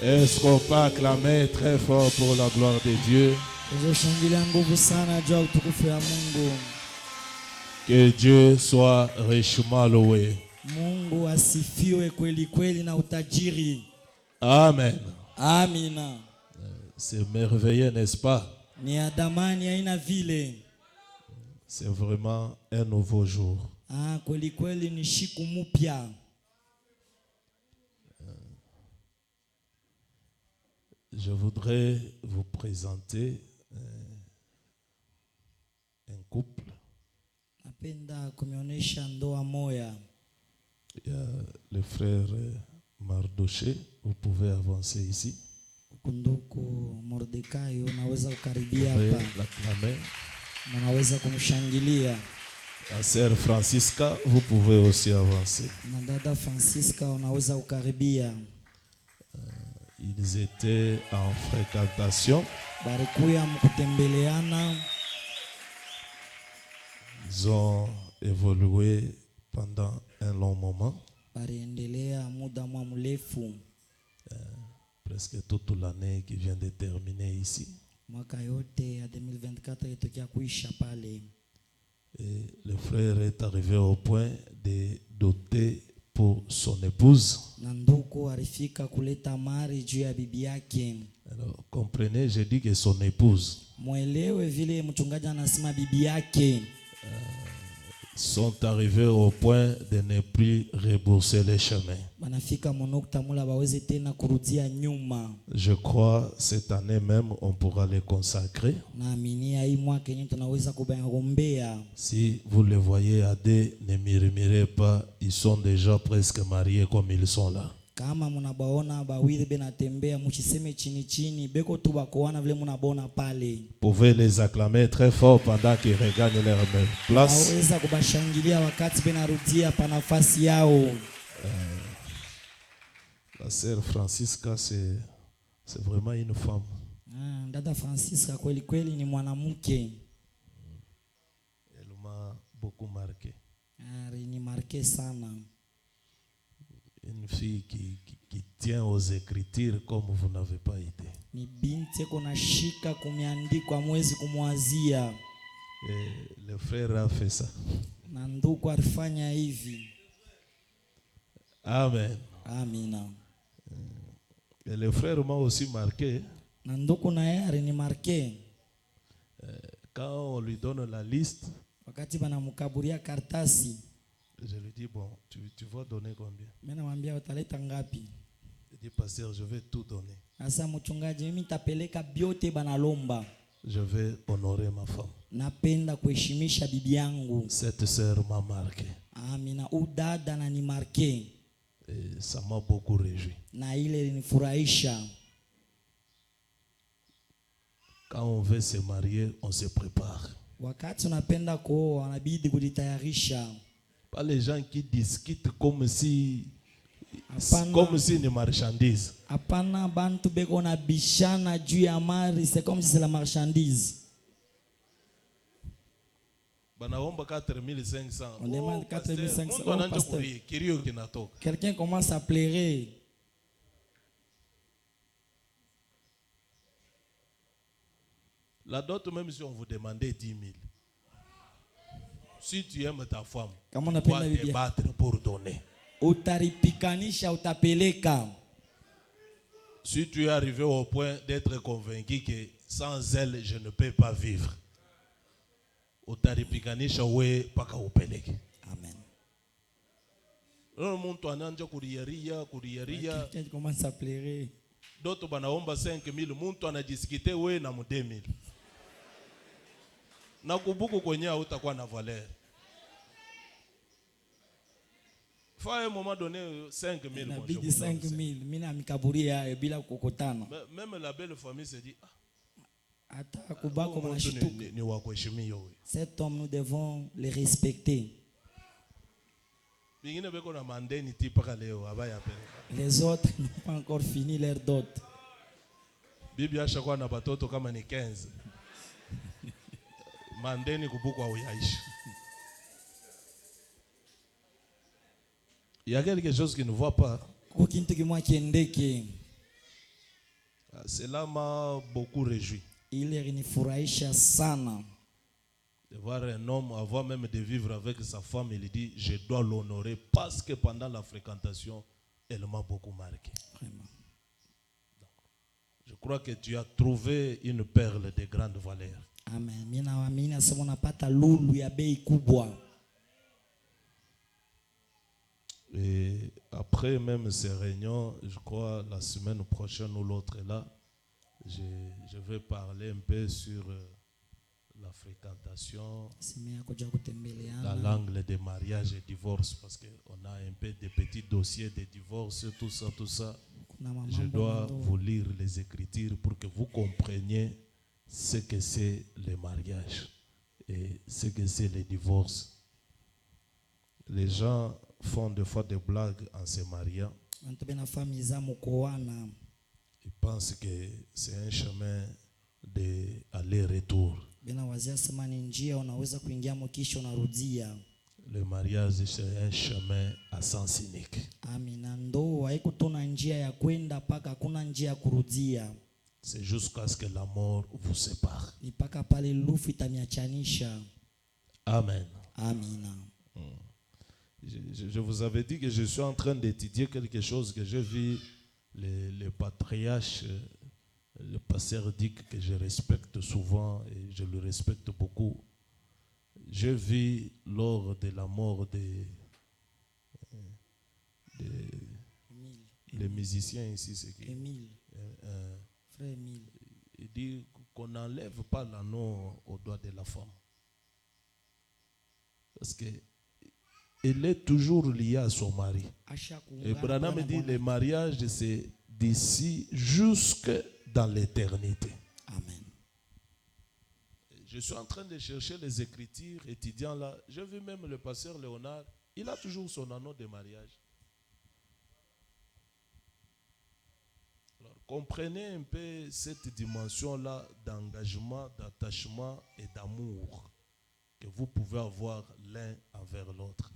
Est-ce qu'on peut acclamer très fort pour la gloire de Dieu? Que Dieu soit richement loué. Amen. Amina. C'est merveilleux, n'est-ce pas? C'est vraiment un nouveau jour. Je voudrais vous présenter un couple. Il y a le frère Mardoché. Vous pouvez avancer ici. Vous pouvez l'acclamer. La sœur Francisca, vous pouvez aussi avancer. Ils étaient en fréquentation. Ils ont évolué pendant un long moment. Presque toute l'année qui vient de terminer ici. Et le frère est arrivé au point de doter pour son épouse. Alors, comprenez, j'ai dit que son épouse. Sont arrivés au point de ne plus rembourser les chemins. Je crois cette année même on pourra les consacrer. Si vous les voyez à deux, ne murmurez pas, ils sont déjà presque mariés comme ils sont là. Pouvez les acclamer très fort pendant qu'ils regagnent leur place. La sœur Francisca, c'est vraiment une femme. Elle m'a beaucoup marqué. Une fille qui tient aux Écritures comme vous n'avez pas été. Et le frère a fait ça. Amen. Amina. Et le frère m'a aussi marqué. Quand on lui donne la liste, je lui dis, bon, tu vas donner combien? Il dit, pasteur, je vais tout donner. Je vais honorer ma femme. Cette sœur m'a marqué. Et ça m'a beaucoup réjoui. Quand on veut se marier, on se prépare. Pas les gens qui discutent comme si une marchandise. C'est comme si c'est la marchandise. Banaomba 4500. On demande 4500. Quelqu'un commence à pleurer. La dot, même si on vous demandait 10 000. Si tu aimes ta femme, tu dois te battre pour donner. Si tu es arrivé au point d'être convaincu que sans elle, je ne peux pas vivre. Amen. Quelqu'un commence à pleurer. D'autres banaomba 5 000, muntu anajisikiite we na mu 2 000. Na kubuku kwenye utakuwa na valeur. Faut à un moment donné 5 000. Inabidi 5 000. Mimi na mikaburia bila kukutana. Même la belle famille se dit ata kubako mnashituka. Ni wa kuheshimiwa wewe. Cet homme, nous devons le respecter. Bingine beko na mandeni tipaka leo abaya pele. Les autres n'ont pas encore fini leur dot. Bibi ashakuwa na batoto kama ni 15. Mandeni kubuku au yaishi. Il y a quelque chose qui ne voit pas. Cela m'a beaucoup réjoui. Ile ilinifurahisha sana. De voir un homme, avant même de vivre avec sa femme, il dit, je dois l'honorer parce que pendant la fréquentation, elle m'a beaucoup marqué. Vraiment. Je crois que tu as trouvé une perle de grande valeur. Amen. Mimi naamini nasema unapata lulu ya bei kubwa. Et après même ces réunions, je crois la semaine prochaine ou l'autre là, je vais parler un peu sur la fréquentation, Simia kuja dans kutembeleana. l'angle des mariages et divorces, parce qu'on a un peu des petits dossiers de divorce, tout ça. Kuna Je mambo dois mambo. vous lire les Écritures pour que vous compreniez ce que c'est le mariage et ce que c'est le divorce. Les gens font des fois des blagues en se mariant. Bantu benafami za mukoana. Ils pensent que c'est un chemin d'aller-retour. Bena wazia sema ni njia unaweza kuingia mkisha unarudia. Le mariage, c'est un chemin à sens unique. Amina. Ndoa haiko tuna njia ya kwenda paka hakuna njia ya kurudia. C'est jusqu'à ce que la mort vous sépare. Ni paka pale lufu itamiachanisha. Amen. Amina. Je vous avais dit que je suis en train d'étudier quelque chose que j'ai vu le patriarche, le pasteur Dick, que je respecte souvent et je le respecte beaucoup. J'ai vu lors de la mort les musiciens ici, c'est qui Emile. Frère Emile. il dit qu'on n'enlève pas l'anneau au doigt de la femme. Parce que elle est toujours liée à son mari. Et Branham dit le mariage, c'est d'ici jusque dans l'éternité. Amen. Je suis en train de chercher les Écritures, étudiant là. J'ai vu même le pasteur Léonard, il a toujours son anneau de mariage. Alors, comprenez un peu cette dimension-là d'engagement, d'attachement et d'amour que vous pouvez avoir l'un envers l'autre.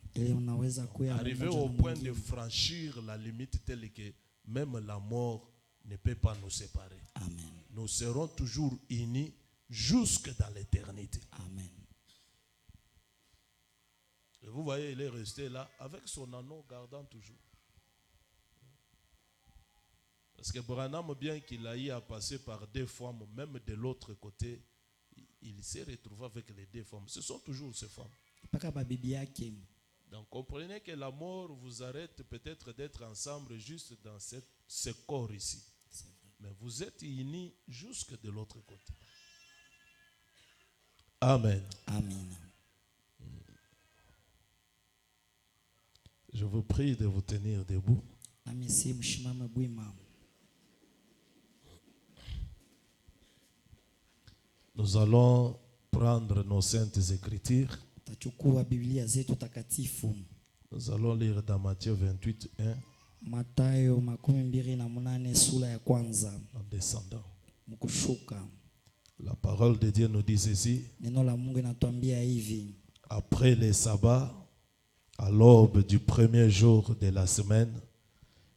Arriver au point de franchir la limite telle que même la mort ne peut pas nous séparer. Amen. Nous serons toujours unis jusque dans l'éternité. Amen. Et vous voyez, il est resté là avec son anneau gardant toujours. Parce que Branham, bien qu'il ait à passer par deux femmes, même de l'autre côté, il s'est retrouvé avec les deux femmes. Ce sont toujours ces femmes. Donc comprenez que la mort vous arrête peut-être d'être ensemble juste dans ce corps ici. Mais vous êtes unis jusque de l'autre côté. Amen. Amen. Je vous prie de vous tenir debout. Nous allons prendre nos saintes écritures. Nous allons lire dans Matthieu 28, 1. Mathayo 28 sura ya kwanza. En descendant. Mkushuka. La parole de Dieu nous dit ceci. Neno la Mungu inatuambia hivi. Après les sabbats, à l'aube du premier jour de la semaine,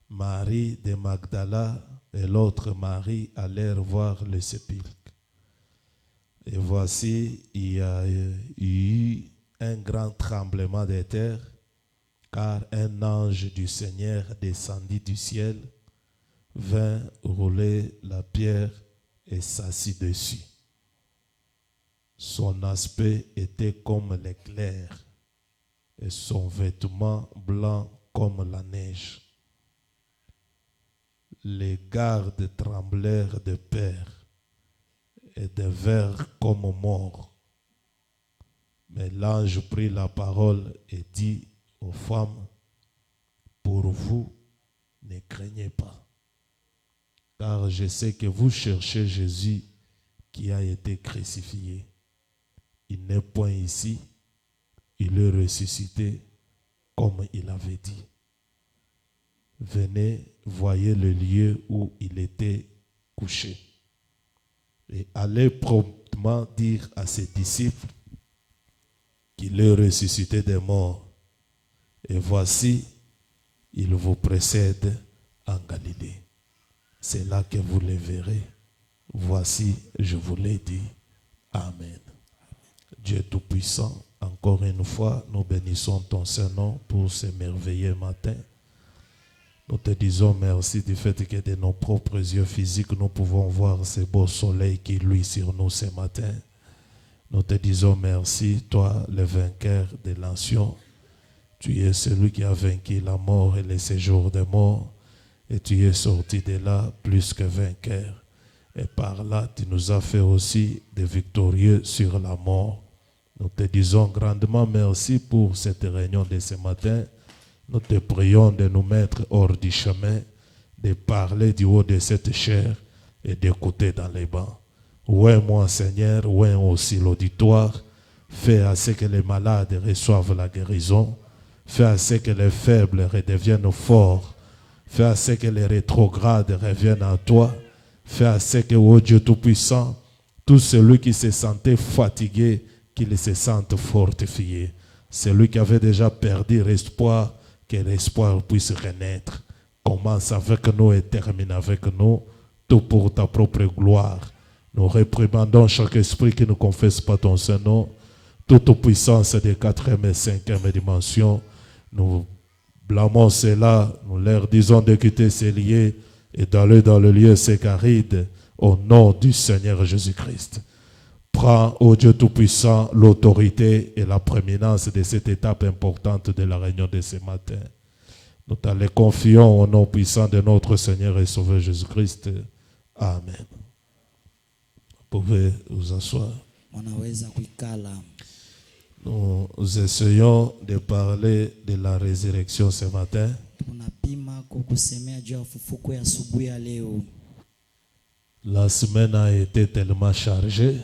Marie de Magdala et l'autre Marie allèrent voir le sépulcre. Et voici, il y a eu un grand tremblement de terre, car un ange du Seigneur descendit du ciel, vint rouler la pierre et s'assit dessus. Son aspect était comme l'éclair et son vêtement blanc comme la neige. Les gardes tremblèrent de peur et devinrent comme morts. Mais l'ange prit la parole et dit aux femmes, pour vous, ne craignez pas, car je sais que vous cherchez Jésus qui a été crucifié. Il n'est point ici, il est ressuscité comme il avait dit. Venez, voyez le lieu où il était couché. Et allez promptement dire à ses disciples qu'il est ressuscité des morts. Et voici, il vous précède en Galilée. c'est là que vous les verrez. Voici, je vous l'ai dit. Amen. Dieu Tout-Puissant, encore une fois, nous bénissons ton Saint-Nom pour ce merveilleux matin. Nous te disons merci du fait que de nos propres yeux physiques, nous pouvons voir ce beau soleil qui luit sur nous ce matin. Nous te disons merci, toi, le vainqueur de l'ancien. Tu es celui qui a vaincu la mort et les séjours des morts. Et tu es sorti de là plus que vainqueur. Et par là, tu nous as fait aussi des victorieux sur la mort. Nous te disons grandement merci pour cette réunion de ce matin. Nous te prions de nous mettre hors du chemin, de parler du haut de cette chair et d'écouter dans les bancs. Ouais, moi, Seigneur, ouais aussi l'auditoire. Fais à ce que les malades reçoivent la guérison. Fais à ce que les faibles redeviennent forts. Fais à ce que les rétrogrades reviennent à toi. Fais à ce que, ô Dieu Tout-Puissant, tout celui qui se sentait fatigué, qu'il se sente fortifié. Celui qui avait déjà perdu l'espoir, que l'espoir puisse renaître. Commence avec nous et termine avec nous, tout pour ta propre gloire. Nous réprimandons chaque esprit qui ne confesse pas ton Saint-Nom, toute puissance des 4e et 5e dimensions. Nous blâmons cela, nous leur disons de quitter ces lieux et d'aller dans le lieu sécaride au nom du Seigneur Jésus-Christ. Prends, ô Dieu Tout-Puissant, l'autorité et la prééminence de cette étape importante de la réunion de ce matin. Nous te les confions au nom puissant de notre Seigneur et Sauveur Jésus-Christ. Amen. Vous pouvez vous asseoir. Nous essayons de parler de la résurrection ce matin. La semaine a été tellement chargée.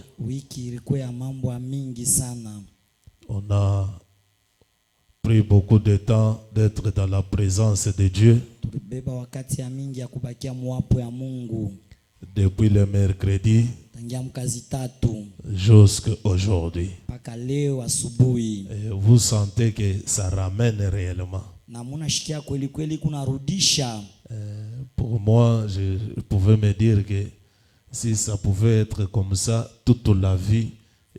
On a pris beaucoup de temps d'être dans la présence de Dieu. Depuis le mercredi jusqu'à aujourd'hui. Et vous sentez que ça ramène réellement. Pour moi, je pouvais me dire que si ça pouvait être comme ça toute la vie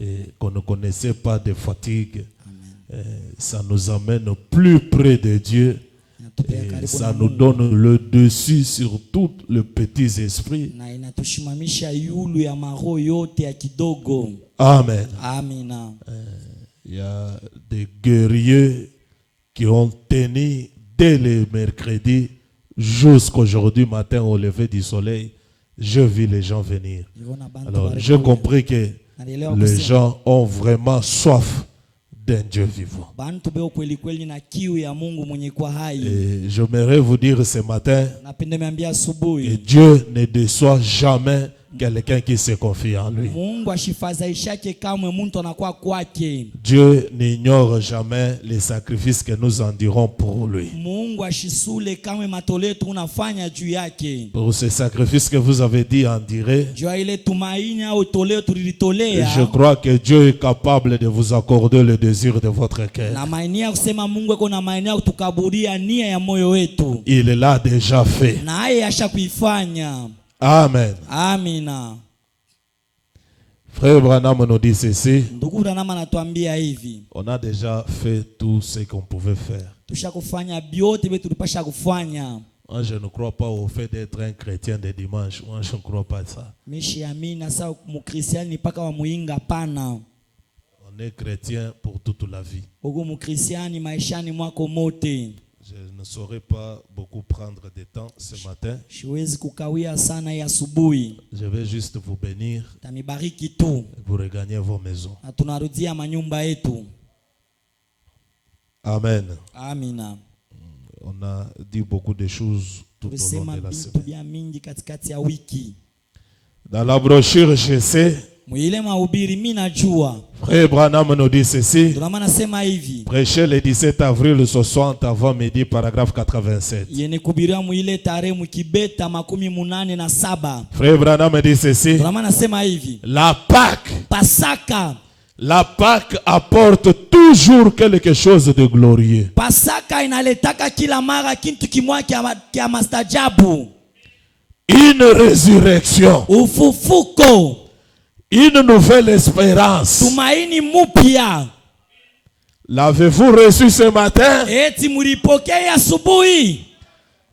et qu'on ne connaissait pas de fatigue, ça nous amène plus près de Dieu et ça nous donne le dessus sur tous les petits esprits. Amen. Il y a des guerriers qui ont tenu dès le mercredi jusqu'aujourd'hui matin au lever du soleil. Je vis les gens venir. Alors, j'ai compris que les gens ont vraiment soif d'un Dieu vivant. Et j'aimerais vous dire ce matin que Dieu ne déçoit jamais quelqu'un qui se confie en lui. Dieu n'ignore jamais les sacrifices que nous endurons pour lui. Pour ces sacrifices que vous avez dit endurer, je crois que Dieu est capable de vous accorder le désir de votre cœur. Il l'a déjà fait. Amen. Amina. Frère Branham nous dit ceci. On a déjà fait tout ce qu'on pouvait faire. Moi, je ne crois pas au fait d'être un chrétien de dimanche. Moi, je ne crois pas à ça. On est chrétien pour toute la vie. Je ne saurais pas beaucoup prendre de temps ce matin. Je vais juste vous bénir et vous regagner vos maisons. Amen. Amina. On a dit beaucoup de choses tout au long de la semaine. Dans la brochure, je sais, Frère Branham nous dit ceci. Prêcher le 17 avril 60 avant midi, paragraphe 87. Frère Branham dit ceci. La Pâque apporte toujours quelque chose de glorieux. une résurrection, ufufuko, une nouvelle espérance. tumaini mupya. L'avez-vous reçu ce matin? Eti mulipokea asubuhi?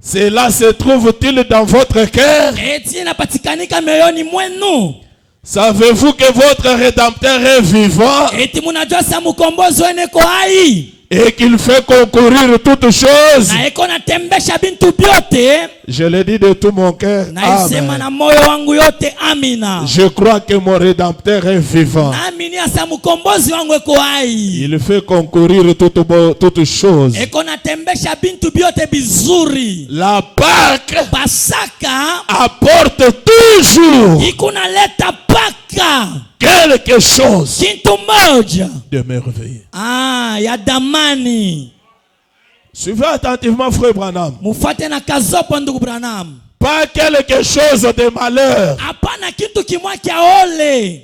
Cela se trouve-t-il dans votre cœur? Eti inapatikanika mioyoni mwenu? Savez-vous que votre Rédempteur est vivant? Eti munajua sa mkombozi wenu iko hai? Et qu'il fait concourir toutes choses. Na iko natembesha bintu byote. Je le dis de tout mon cœur. Na isema na moyo wangu yote, amina. Je crois que mon Rédempteur est vivant. Naamini asa mkombozi wangu iko hai. Il fait concourir toutes choses. Iko natembesha bintu byote bizuri. La Pâque Pasaka apporte toujours iko naleta paka quelque chose kintu moja de merveilleux. ya damani. Suivez attentivement frère Branham. Mufate na kazopo ndugu Branham. Pas quelque chose de malheur, Hapana kitu kimwa kia ole,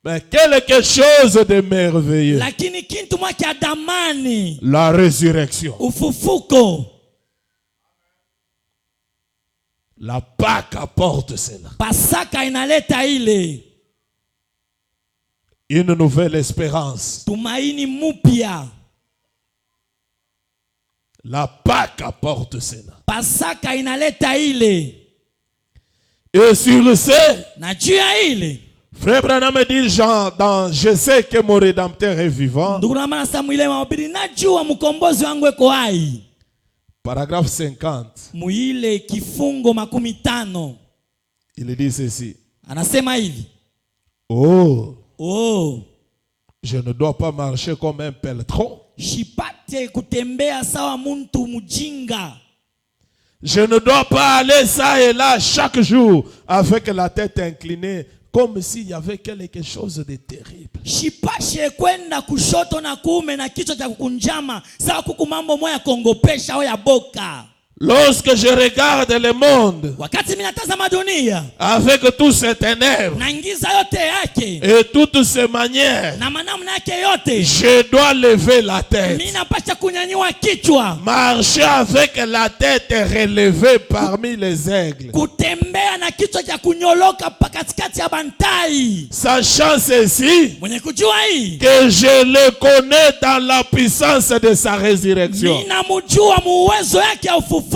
mais quelque chose de merveilleux. lakini kintu mwa kia damani. La résurrection. Ufufuko. La Pâque apporte cela. Pasaka inaleta ile Une nouvelle espérance. tumaini mupya. La Pâque apporte cela. Pasaka inaleta ile. Et sur ce, Na juu ya ile, frère Branham dit dans Je sais que mon Rédempteur est vivant. ndugu na mama Samuel mahubiri, najua mkombozi wangu eko hai. Paragraphe 50. Muile kifungo 50. Il dit ceci. Anasema hivi. Je ne dois pas marcher comme un pelletron. Shipate kutembea sawa muntu mujinga. Je ne dois pas aller ça et là chaque jour avec la tête inclinée comme s'il y avait quelque chose de terrible. Shipashe kwenda kushoto na kuume na kichwa cha kukunjama sawa kuku mambo moya kongopesha au ya boka. Lorsque je regarde le monde Wakati mimi natazama dunia avec tous ses ténèbres na ngiza yote yake et toutes ses manières, na manamna yake yote, je dois lever la tête. mimi napasha kunyanyua kichwa, Marcher avec la tête relevée parmi les aigles. kutembea na kichwa cha kunyoloka katikati ya bantai. Sachant ceci, Mwenye kujua hii que je le connais dans la puissance de sa résurrection. ninamjua muwezo yake ya ufufuko.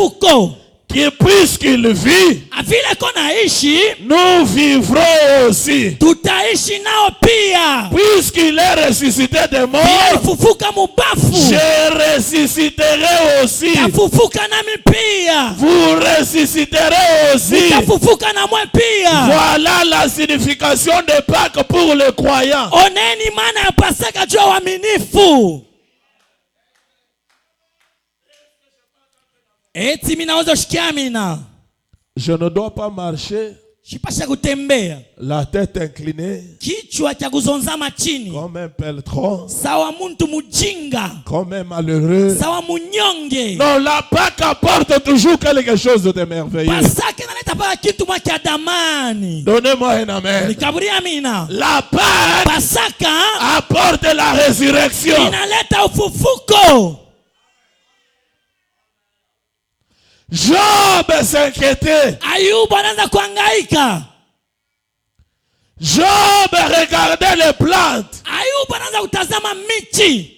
Qui puisqu'il vit, Avile kona ishi, nous vivrons aussi. tutaishi nao pia. Puisqu'il est ressuscité des Pia morts, alifufuka mubafu, je ressusciterai aussi. tafufuka nami pia. Vous ressusciterez aussi. Tafufuka na mwe pia. Voilà la signification de Pâques pour les croyants. Oneni maana ya Pasaka juu ya waaminifu. Eti mina naweza shikia mina. Je ne dois pas marcher Shipasha kutembea la tête inclinée kichwa cha kuzonzama chini comme un pelletron, sawa muntu mujinga, comme un malheureux. sawa munyonge. Non, la Pâque apporte toujours quelque chose de merveilleux. Pasaka inaleta paka kitu mwa cha damani. Donnez-moi un amen. Nikaburia mina. La Pâque Pasaka apporte la résurrection. inaleta ufufuko. Job s'inquiétait. Ayubu anaanza kuhangaika. Job regardait les plantes. Ayubu anaanza kutazama miti.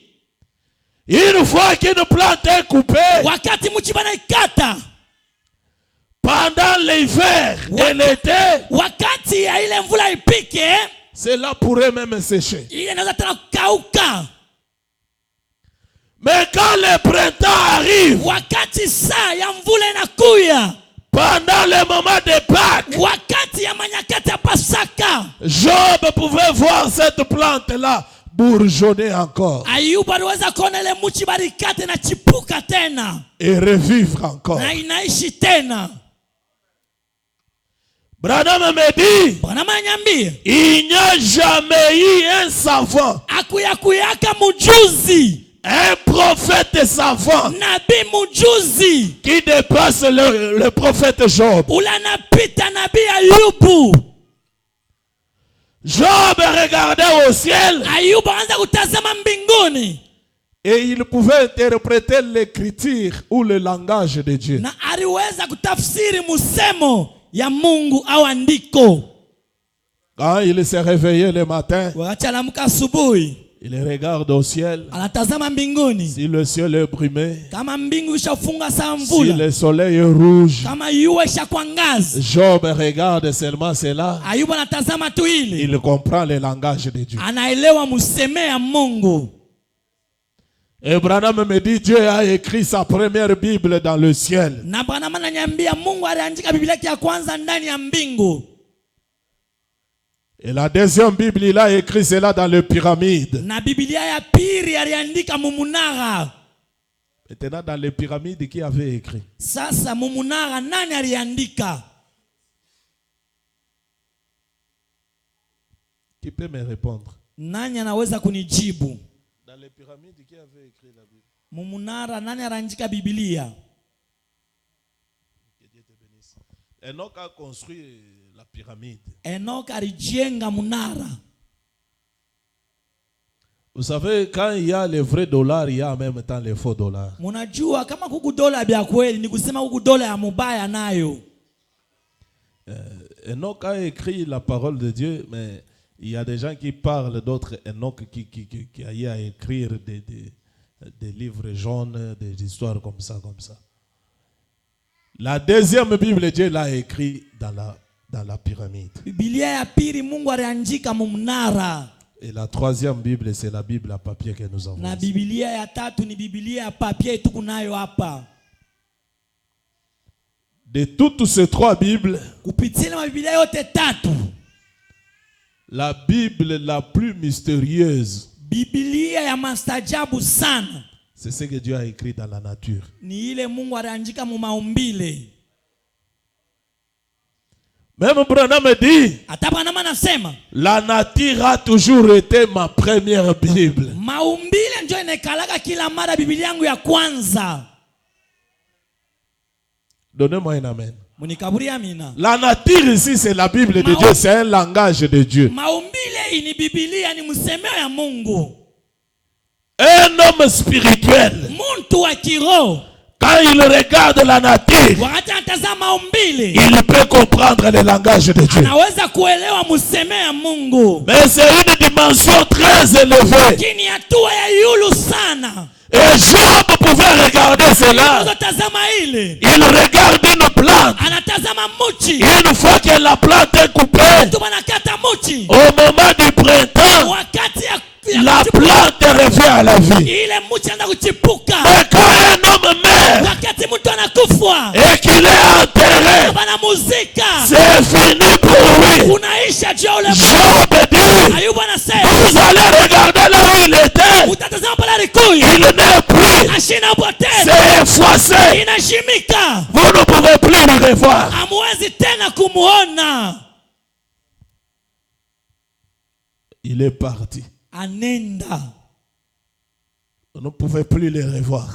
Une fois qu'une plante est coupée, Wakati mchi banaikata, pendant l'hiver et l'été, wakati ya ile mvula ipike, cela pourrait même sécher. ile inaweza tena kukauka. Mais quand le printemps arrive, Wakati saa ya mvula inakuya, pendant le moment de Pâques, wakati ya manyakati ya Pasaka, Job pouvait voir cette plante-là bourgeonner encore Ayubu aliweza kuona ile mchi barikate na chipuka tena et revivre encore. na inaishi tena. Branham me dit, Bwana manyambia, il n'y a jamais eu un savant, akuyakuyaka mujuzi, un prophète savant nabii mujuzi qui dépasse le prophète Job. ula napita nabii Ayubu. Job regardait au ciel Ayubu anaanza kutazama mbinguni et Et il pouvait interpréter l'écriture ou le langage de Dieu. Na aliweza kutafsiri musemo ya Mungu au andiko. Quand il s'est réveillé le matin, Wakati anaamka asubuhi, il regarde au ciel. anatazama mbinguni. Si le ciel est brumé, Kama mbingu ishafunga saa si mvula, le soleil est rouge, kama jua ishakuangaza, Job regarde seulement cela. Ayubu anatazama tu hili, Il comprend le langage de Dieu. anaelewa museme ya Mungu. Et Branham me dit, Dieu a écrit sa première Bible dans le ciel. Na Branham ananiambia Mungu aliandika Biblia yake ya kwanza ndani ya mbingu. Et la deuxième Bible, il a écrit cela dans les pyramides. Na Biblia ya pili aliandika mumunara. Maintenant, dans les pyramides, qui avait écrit? Sasa mumunara nani aliandika? Qui peut me répondre? Nani anaweza kunijibu? Dans les pyramides, qui avait écrit la Bible? Mumunara nani aliandika Biblia? Que Dieu te bénisse. Enoch a construit la pyramide. Enoch alijenga munara. Vous savez, quand il y a les vrais dollars, il y a en même temps les faux dollars. Munajua kama kuku dola bya kweli ni kusema kuku dola ya mubaya nayo. Enoch a écrit la parole de Dieu, mais il y a des gens qui parlent d'autres Enoch qui a eu à écrire des livres jaunes, des histoires comme ça. La deuxième Bible, Dieu l'a écrit dans la pyramide. Biblia ya pili Mungu aliandika mumunara. Et la troisième Bible, c'est la Bible à papier que nous avons. Na Biblia ya tatu ni Biblia ya papier tuko nayo hapa. De toutes ces trois Bibles, Kupitia na Biblia yote tatu, la Bible la plus mystérieuse, Biblia ya mastajabu sana, c'est ce que Dieu a écrit dans la nature. ni ile Mungu aliandika mu maumbile. Même Branham me dit, Hata Branham anasema la nature a toujours été ma première Bible. maumbile ndio inakalaka kila mara Biblia yangu ya kwanza. Donnez-moi un amen. Munikaburi amina. La nature ici, c'est la Bible de Dieu, c'est un langage de Dieu. Maumbile ni Biblia, ni msemeo ya Mungu. Un homme spirituel, Muntu wa kiroho, quand il regarde la nature, wakati anatazama maumbile, il peut comprendre le langage de Dieu. anaweza kuelewa msemeo ya Mungu. Mais c'est une dimension très élevée. Lakini hatua ya yulu sana. Et Job pouvait regarder cela. Il regarde une plante. Une fois que la plante est coupée, au moment du printemps, la plante revient à la vie. Et quand un homme meurt et qu'il est enterré, c'est fini pour lui. Job dit, vous allez regarder là où il était. Il n'est plus. C'est effacé. Vous ne pouvez plus le revoir. Il est parti. Anenda. Vous ne pouvez plus le revoir.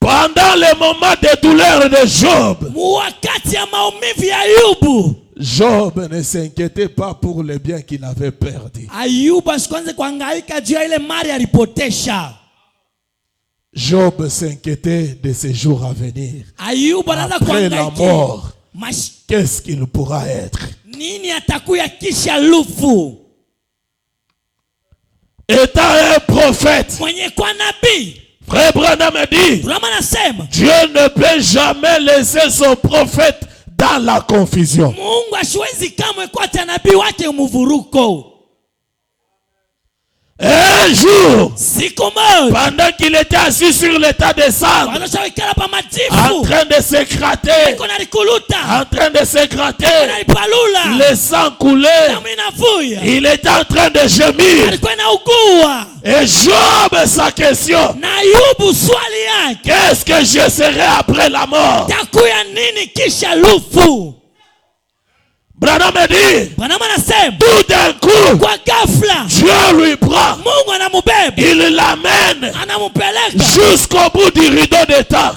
Pendant les moments de douleur de Job, Job ne s'inquiétait pas pour le bien qu'il avait perdu. Job s'inquiétait de ses jours à venir. Après la mort, qu'est-ce qu'il pourra être? Étant un prophète, Frère Branham dit, Dieu ne peut jamais laisser son prophète dans la confusion. Un jour, pendant qu'il était assis sur l'état de sang, en train de se gratter, le sang coulait, il était en train de gémir. Et Job, sa question, qu'est-ce que je serai après la mort? Branham dit, tout d'un coup, Dieu lui prend, il l'amène jusqu'au bout du rideau de temps.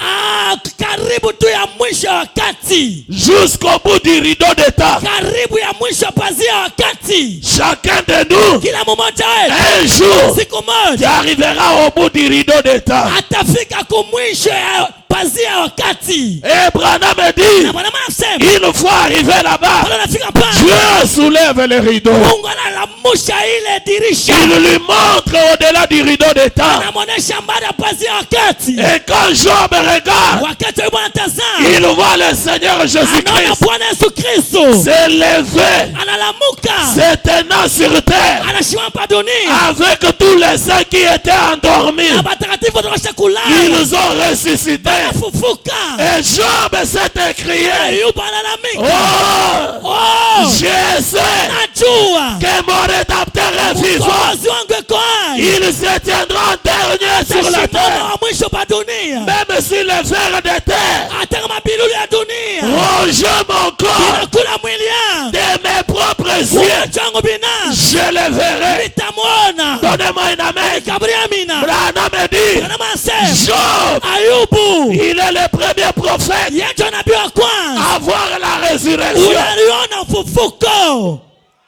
karibu tu ya mwisho wakati, jusqu'au bout du rideau de temps, karibu ya mwisho pazia wakati, chacun de nous, kila mmoja un jour, siku moja arrivera au bout du rideau de temps. atafika kumwisho ya pazia wakati. Et Branham dit, Na Bwana anasema une fois arrivé là-bas, pale anafika pale, Dieu soulève le rideau. Mungu analamusha ile dirisha, Il lui montre au-delà du rideau de temps. anamuonesha mbali ya pazia wakati. Et quand Job regarde, Wakati wa Bwana tazama, il voit le Seigneur anaona Jésus-Christ Bwana Yesu Kristo s'élever, analamuka, se tenant sur terre, anashimama pa dunia, avec tous les saints qui étaient endormis. na batakatifu watokasha kulala, Ils ont ressuscité. fufuka. Et Job s'est écrié, Ayubu analalamika, oh, je sais najua que mon rédempteur est vivant. mkombozi wangu eko hai, Il se tiendra en dernier sur la atasimama terre. wa mwisho pa dunia, Même si les vers de terre hata kama bilulu ya dunia rongent mon corps inakula mwili yangu, de mes propres yeux, macho yangu binafsi je le verrai. nitamwona. Donnez-moi une amen. Kaburi amina. Branham dit, Bwana anasema Job, Ayubu il est le premier prophète yeye ndio nabii wa kwanza à voir la résurrection. aliona ufufuko.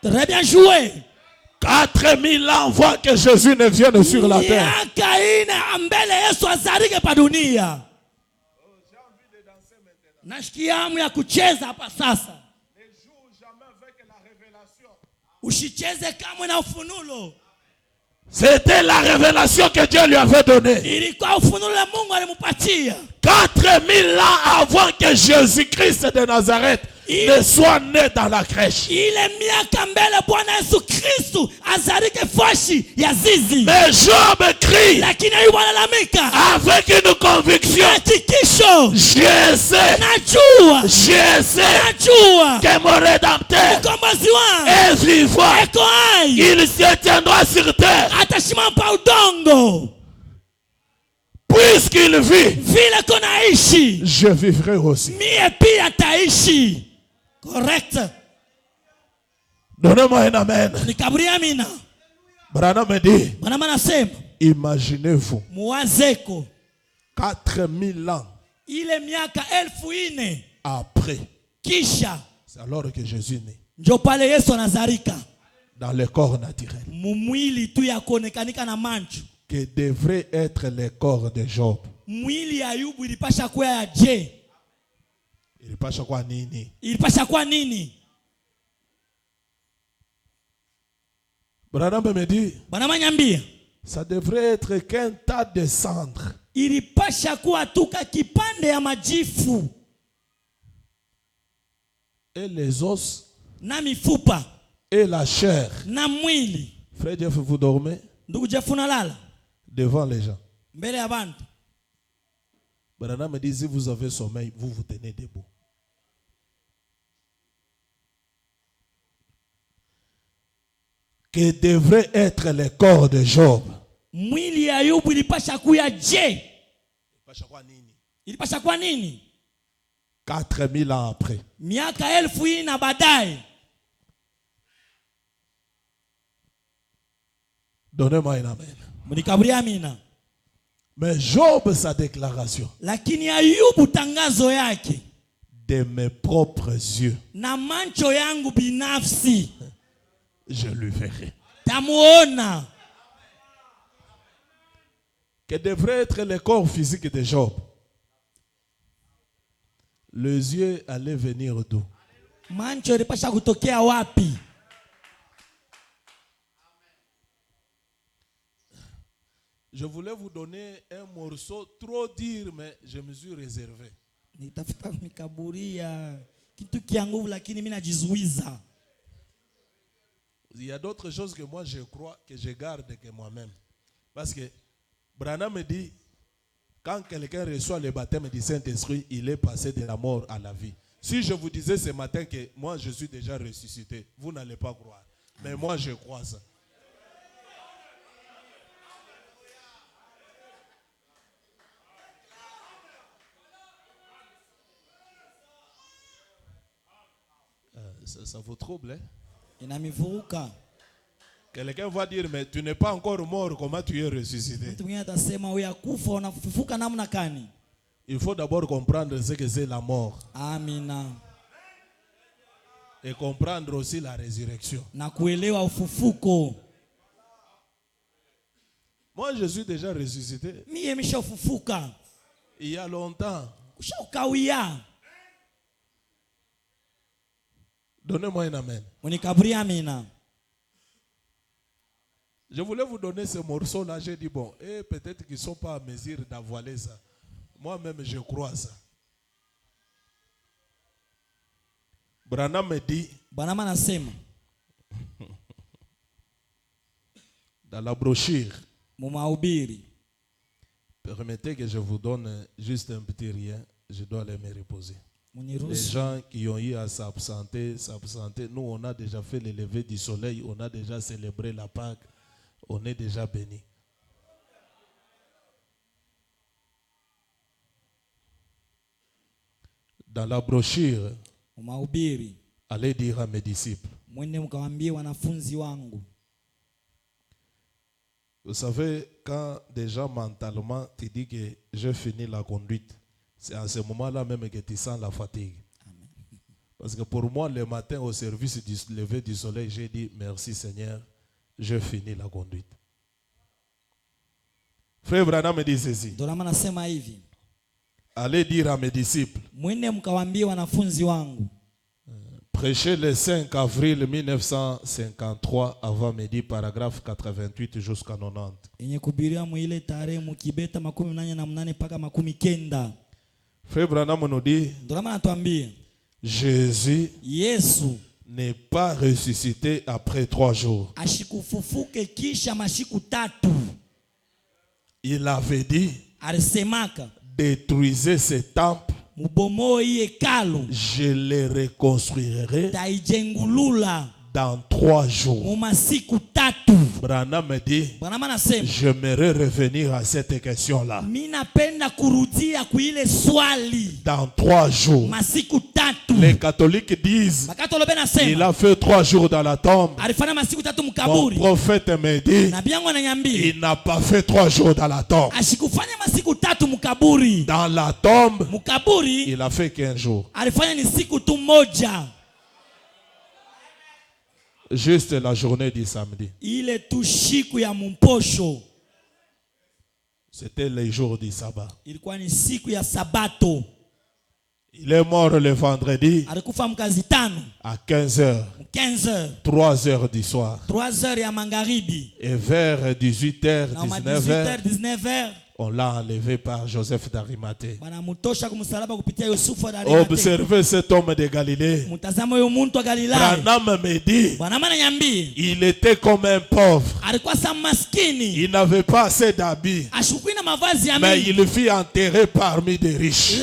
Très bien joué. 4000 ans avant que Jésus ne vienne sur la terre. Miaka ine mbele Yesu azalike pa dunia. Nashikia hamu ya kucheza hapa sasa. Ushicheze kamwe na ufunulo. C'était la révélation que Dieu lui avait donnée. Ilikuwa ufunulo la Mungu alimupatia. 4000 ans avant que Jésus-Christ de Nazareth ne soit né dans la crèche. Ile miaka mbele Bwana Yesu Kristo azalike fashi ya zizi. Mais Job crie Lakini Ayubu analalamika avec une conviction. hakikisho, Je sais, najua que mon rédempteur mkombozi wangu est vivant. eko hai, Il se tiendra sur terre. atasimama pa udongo. Puisqu'il vit, Vile konaishi je vivrai aussi. mie pia taishi. Correct. Donnez-moi un amen. Nikaburi amina. Branham me dit, Bwana anasema imaginez-vous, muwazeko 4000 ans ile miaka 1000 après, kisha c'est alors que Jésus est né, njo pale Yesu anazarika dans le corps naturel, mumwili tu ya kuonekanika na mancho. que devrait être le corps de Job. Mwili ya Ayubu ilipasha kuwa ya je? Il passe quoi nini? Ilipasha kuwa nini? Branham me dit, Bwana manyambia ça devrait être qu'un tas de cendres. ilipasha kuwa tuka kipande ya majifu Et les os na mifupa et la chair. na mwili. Frère Jeff, vous dormez Ndugu Jeff unalala devant les gens. mbele ya bantu. Branham me dit, si vous avez sommeil, vous vous tenez debout. Que devrait être le corps de Job. Mwili ya Ayubu ilipasha kuwa je? Ilipasha kuwa nini? 4000 ans après. Miaka 1000 na baadaye. Donnez-moi un amen. Mnikaburi amina. Mais Job, sa déclaration, Lakini Ayubu tangazo yake, de mes propres yeux, na mancho yangu binafsi je lui verrai. tamuona. Que devrait être le corps physique de Job? Les yeux allaient venir d'où? Mancho ilipasha kutokea wapi? Je voulais vous donner un morceau trop dur, mais je me suis réservé. Nitafuta mikaburia kitu kia nguvu, lakini mimi najizuiza. Il y a d'autres choses que moi je crois que je garde que moi-même. Parce que Branham me dit, quand quelqu'un reçoit le baptême du Saint-Esprit, il est passé de la mort à la vie. Si je vous disais ce matin que moi je suis déjà ressuscité, vous n'allez pas croire. Mais moi je crois ça. Ça vous trouble, hein? Inamivuruka. Quelqu'un va dire, mais tu n'es pas encore mort, comment tu es ressuscité? Mtu mwingine atasema wewe akufa unafufuka namna gani? Il faut d'abord comprendre ce que c'est la mort. Amina. Et comprendre aussi la résurrection. Na kuelewa ufufuko. Moi, je suis déjà ressuscité. Mie nimeshafufuka. Il y a longtemps. Ushakawia. Donnez-moi un amen. Unikaburi amina. Je voulais vous donner ce morceau-là. J'ai dit, bon, et peut-être qu'ils ne sont pas à mesure d'avoiler ça. Moi-même, je crois ça. Branham me dit, Branham anasema, dans la brochure, mumahubiri, permettez que je vous donne juste un petit rien. Je dois aller me reposer. Les gens qui ont eu à s'absenter, nous on a déjà fait le lever du soleil, on a déjà célébré la Pâque, on est déjà béni. Dans la brochure, allez dire à mes disciples. Vous savez, quand déjà mentalement tu dis que j'ai fini la conduite, c'est à ce moment-là même que tu sens la fatigue. Amen. Parce que pour moi, le matin au service du lever du soleil, j'ai dit merci Seigneur, j'ai fini la conduite. Frère Branham me dit ceci. Allez dire à mes disciples. Prêchez le 5 avril 1953 avant midi, paragraphe 88 jusqu'à 90. Frère Branham nous dit, Jésus n'est pas ressuscité après 3 jours. Il avait dit, détruisez ce temple, je le reconstruirai dans 3 jours. Branham me dit, j'aimerais revenir à cette question-là. Dans 3 jours. Les catholiques disent, il a fait 3 jours dans la tombe. Mon prophète me dit, il n'a pas fait 3 jours dans la tombe. Dans la tombe, il a fait 15 jours. Juste la journée du samedi. C'était les jours du sabbat. Il est mort le vendredi à 15h. 3h du soir. Et vers 18h, 19h, on l'a enlevé par Joseph d'Arimathée. Observez cet homme de Galilée. Branham me dit, il était comme un pauvre. Il n'avait pas assez d'habits. Mais il fut enterré parmi des riches.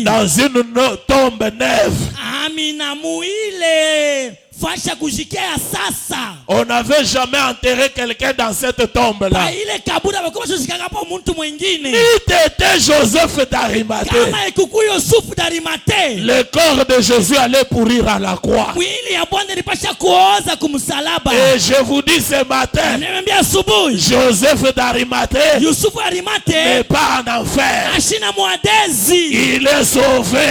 Dans une tombe neuve. On n'avait jamais enterré quelqu'un dans cette tombe-là. Ni t'étais Joseph d'Arimathée. Le corps de Jésus allait pourrir à la croix. Et je vous dis ce matin, Joseph d'Arimathée n'est pas en enfer. Il est sauvé.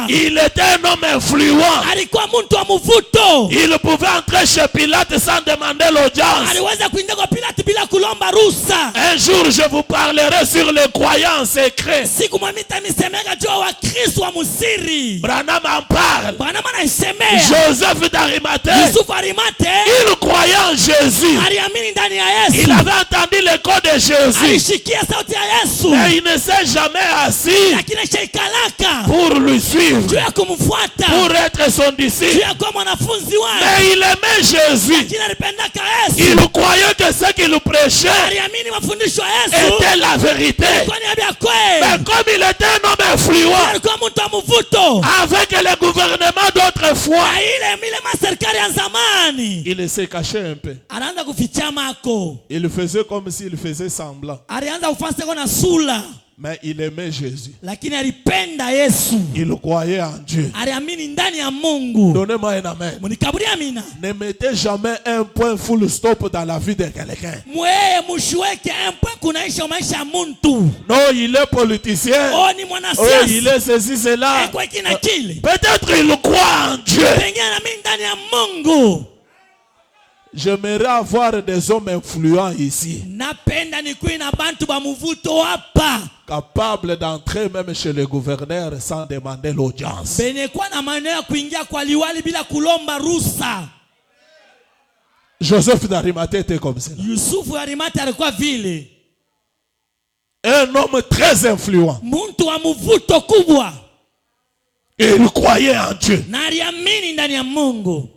Il était un homme influent. Il pouvait entrer chez Pilate sans demander l'audience. Un jour je vous parlerai sur les croyants secrets. Branham en parle. Joseph d'Arimathée, il croyait en Jésus. Il avait entendu l'écho de Jésus. Mais il ne s'est jamais assis pour lui suivre, pour être son disciple. Mais il aimait Jésus. Il croyait que ce qu'il prêchait était la vérité. Mais comme il était un homme influent avec le gouvernement d'autrefois, il s'est caché un peu. Il faisait comme s'il faisait semblant. Mais il aimait Jésus. lakini alipenda Yesu. Il croyait en Dieu. Aliamini ndani ya Mungu. Donnez-moi un amen. Munikaburia amina. Ne mettez jamais un point full stop dans la vie de quelqu'un. Mweye mushiweke un point kunaisha maisha ya muntu. Non, il est politicien. Oh, ni mwanasiasa. Oh, il est ceci, cela. Kwa kina kile. Peut-être il croit en Dieu. Pengine anaamini ndani ya Mungu. J'aimerais avoir des hommes influents ici. Napenda nikuwe na bantu ba muvuto hapa. Capables d'entrer même chez le gouverneur sans demander l'audience. Benye kwa na maneno ya kuingia kwa liwali bila kulomba ruhusa. Joseph d'Arimathée était comme ça. Yusufu Arimathie alikuwa vile. Un homme très influent. Muntu wa muvuto kubwa. Et il croyait en Dieu. Na aliamini ndani ya Mungu.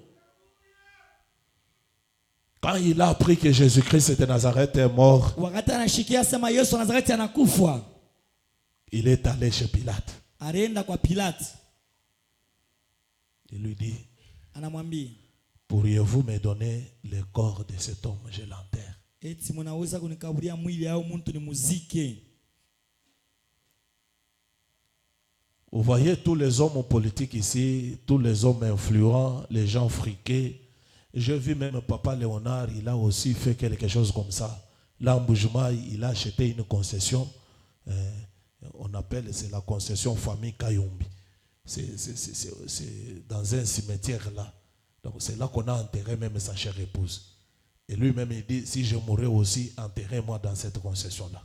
Quand il a appris que Jésus-Christ de Nazareth est mort, Wakati anashikia sema Yesu wa Nazareti anakufa, il est allé chez Pilate. alienda kwa Pilate. Il lui dit, Anamwambia, pourriez-vous me donner le corps de cet homme? Je l'enterre. eti mnaweza kunikaburia mwili au muntu ni muzike? Vous voyez tous les hommes politiques ici, tous les hommes influents, les gens friqués. J'ai vu même Papa Léonard, il a aussi fait quelque chose comme ça. L'embougement, il a acheté une concession. On appelle, c'est la concession famille Kayumbi. C'est dans un cimetière là. Donc c'est là qu'on a enterré même sa chère épouse. Et lui-même il dit, si je mourrais aussi, enterrez-moi dans cette concession-là.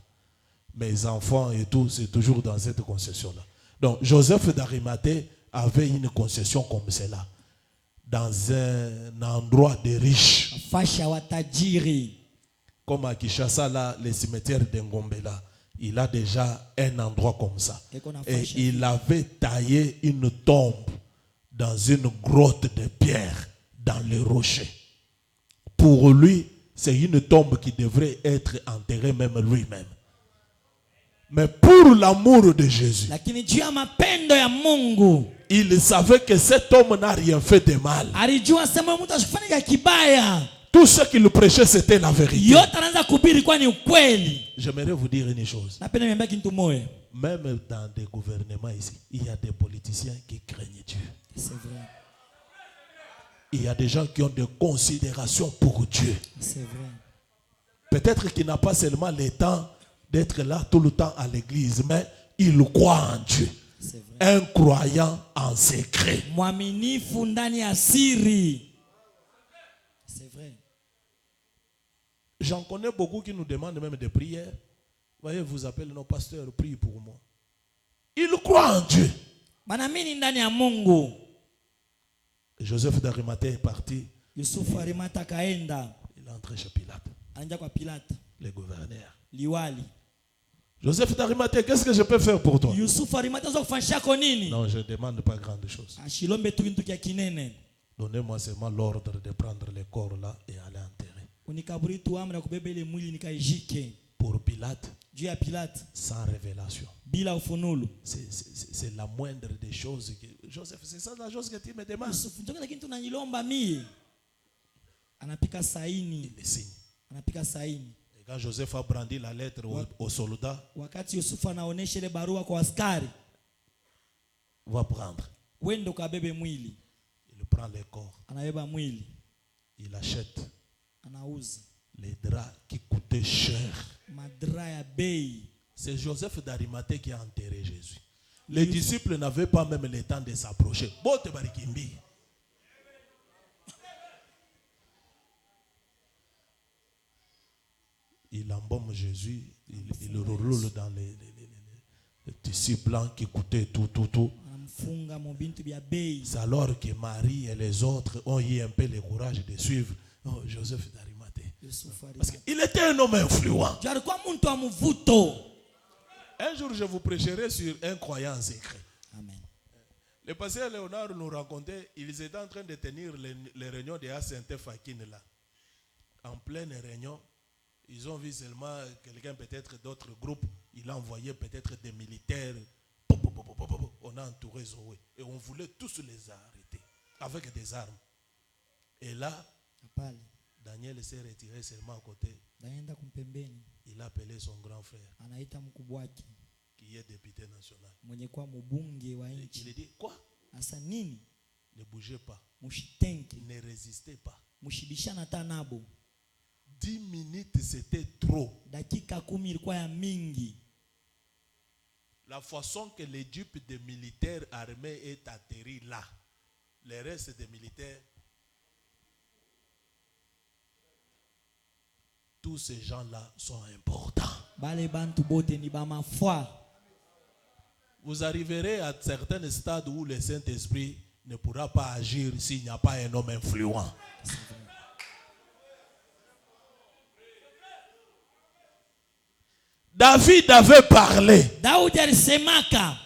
Mes enfants et tout, c'est toujours dans cette concession-là. Donc Joseph d'Arimathée avait une concession comme celle-là. Dans un endroit de riches. Fasha watajiri. Comme à Kinshasa, là, le cimetière d'Engombe, là, il a déjà un endroit comme ça. Et il avait taillé une tombe dans une grotte de pierre, dans les rochers. Pour lui, c'est une tombe qui devrait être enterrée même lui-même. Mais pour l'amour de Jésus, lakini juu ya mapendo ya Mungu, il savait que cet homme n'a rien fait de mal. alijua sema mtu asifanye kibaya. Tout ce qu'il prêchait, c'était la vérité. Yote anaanza kuhubiri kwa ni ukweli. J'aimerais vous dire une chose. Napenda niambie kitu moja. Même dans des gouvernements ici, il y a des politiciens qui craignent Dieu. C'est vrai. Il y a des gens qui ont de considération pour Dieu. C'est vrai. Peut-être qu'il n'a pas seulement le temps d'être là tout le temps à l'église, mais il croit en Dieu. C'est vrai. Un croyant en secret. Mwaminifu ndani ya siri. C'est vrai. J'en connais beaucoup qui nous demandent même des prières. Voyez, vous appelez nos pasteurs, priez pour moi. Ils croient en Dieu. Banamini ndani ya Mungu. Joseph d'Arimathée est parti. Yusufu Arimathie kaenda. Il est entré chez Pilate. Anaenda kwa Pilate. Le gouverneur. Liwali. Joseph d'Arimathée, qu'est-ce que je peux faire pour toi? Yusufu Arimathie azokufanyisha kwa nini? Non, je ne demande pas grande chose. Ashilombe tu kintu kya kinene. Donnez-moi seulement l'ordre de prendre le corps là et aller enterrer. Unikaburi tu amri ya kubeba ile mwili nikaijike. Pour Pilate, Juu ya Pilate, sans révélation. bila ufunulo. C'est la moindre des choses. Joseph, c'est ça la chose que tu me demandes. Yusufu, ndio lakini tunanilomba mie. Anapika saini. Il signe. Anapika saini. Et quand Joseph a brandi la lettre aux soldats, Wakati Yusufu anaonesha ile barua kwa askari, va prendre. wende ukabebe mwili. Il prend le corps. Anabeba mwili. Il achète Anauza. les draps qui coûtaient cher. Madra ya bei. C'est Joseph d'Arimathée qui a enterré Jésus. Les disciples n'avaient pas même le temps de s'approcher. Bote barikimbi. Il embaume Jésus, il le roule dans les tissus blancs qui coûtaient tout. C'est alors que Marie et les autres ont eu un peu le courage de suivre Joseph d'Arimathée. Parce qu'il était un homme influent. Un jour, je vous prêcherai sur un croyant secret. Amen. Le pasteur Léonard nous racontait, ils étaient en train de tenir les réunions de Sainte Fakine là. En pleine réunion, ils ont vu seulement quelqu'un, peut-être d'autres groupes. Il a envoyé peut-être des militaires. On a entouré Zoé. Et on voulait tous les arrêter avec des armes. Et là, Daniel s'est retiré seulement à côté. Il a appelé son grand frère qui est député national. mwenye kwa mbunge wa Il nchi. dit quoi? Asa nini? Ne bougez pas. Mushitenke. Ne résistez pas. Mushibishana tanabo. 10 minutes c'était trop. Dakika 10 ilikuwa ya mingi. La façon que les dupes des militaires armés est atterri là. Les restes des militaires. Tous ces gens-là sont importants. Bale bantu bote ni ba mafwa. Vous arriverez à certains stades où le Saint-Esprit ne pourra pas agir s'il n'y a pas un homme influent. David avait parlé. Daudi alisemaka,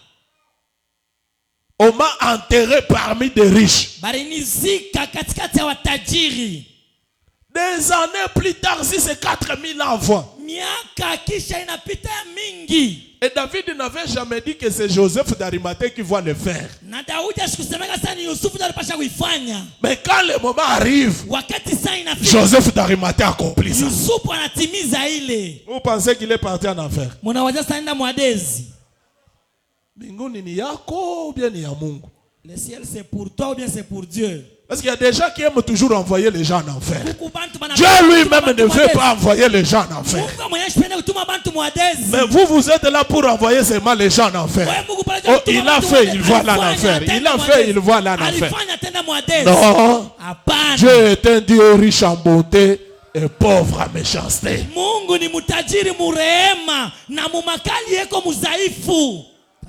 on m'a enterré parmi des riches. balinizika katikati ya watajiri. Des années plus tard, si c'est 4000 ans avant. Miaka kisha inapita ya mingi. Et David n'avait jamais dit que c'est Joseph d'Arimathée qui va le faire. Na Daudi asikusemeka sana ni Yusufu ndio alipasha kuifanya. Mais quand le moment arrive, Wakati saa inafika, Joseph d'Arimathée accomplit ça. Yusufu anatimiza ile. Vous pensez qu'il est parti en enfer? Mnaweza sana mwadezi. Mbinguni ni yako ou bien ni ya Mungu? Le ciel c'est pour toi ou bien c'est pour Dieu? Parce qu'il y a des gens qui aiment toujours envoyer les gens en enfer. Dieu Dieu lui-même ne veut pas envoyer les gens en enfer. Mais vous, vous êtes là pour envoyer seulement les gens en enfer. Oh, il a fait, il va là en enfer. Il a fait, il va là en enfer. Non. Dieu est un Dieu riche en bonté et pauvre en méchanceté.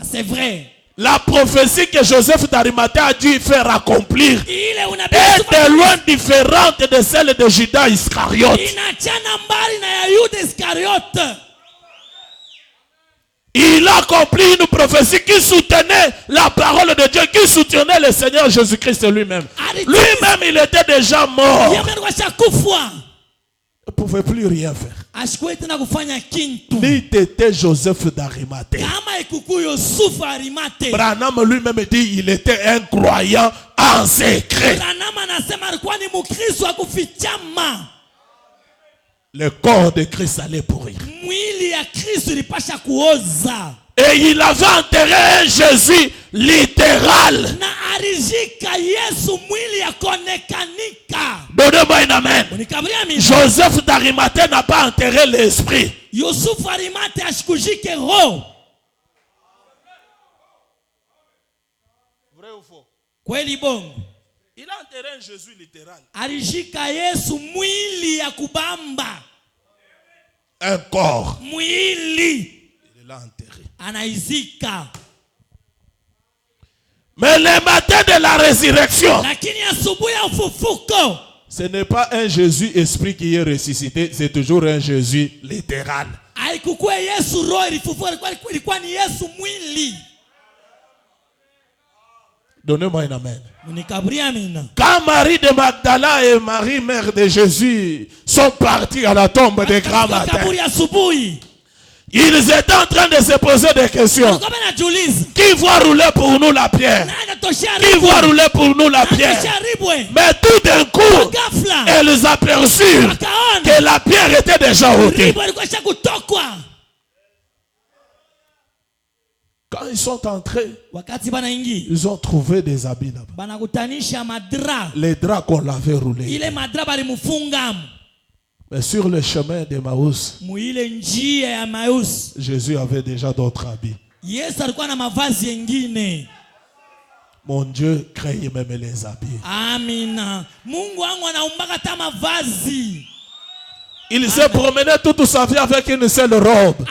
C'est vrai. La prophétie que Joseph d'Arimathée a dû faire accomplir est loin différente de celle de Judas Iscariote. Il a accompli une prophétie qui soutenait la parole de Dieu, qui soutenait le Seigneur Jésus-Christ lui-même. Lui-même, il était déjà mort. Il ne pouvait plus rien faire. Ni était Joseph d'Arimathée. Branham lui-même dit qu'il était un croyant en secret. Le corps de Christ allait pourrir. Et il avait enterré un Jésus littéral. Donnez-moi un amen. Joseph d'Arimathée n'a pas enterré l'esprit. Vrai ou faux? Kweli bongo. Il a enterré un Jésus littéral. Alishika Yesu mwili ya kubamba. Un corps. Mwili. Il l'a enterré. Anaizika. Mais le matin de la résurrection, lakini asubuhi ya ufufuko, ce n'est pas un Jésus esprit qui est ressuscité, c'est toujours un Jésus littéral. Haikukuwa Yesu roho ilifufuka, ilikuwa ni Yesu mwili. Donnez-moi un amen. Quand Marie de Magdala et Marie, mère de Jésus, sont partis à la tombe de grand matin, ils étaient en train de se poser des questions. Qui va rouler pour nous la pierre? Qui va rouler pour nous la pierre? Mais tout d'un coup, elles aperçurent que la pierre était déjà ôtée. Quand ils sont entrés, ils ont trouvé des habits là-bas. Les draps qu'on l'avait roulés. Mais sur le chemin de Maús, Jésus avait déjà d'autres habits. Mon Dieu crée même les habits. Il s'est promené toute sa vie avec une seule robe,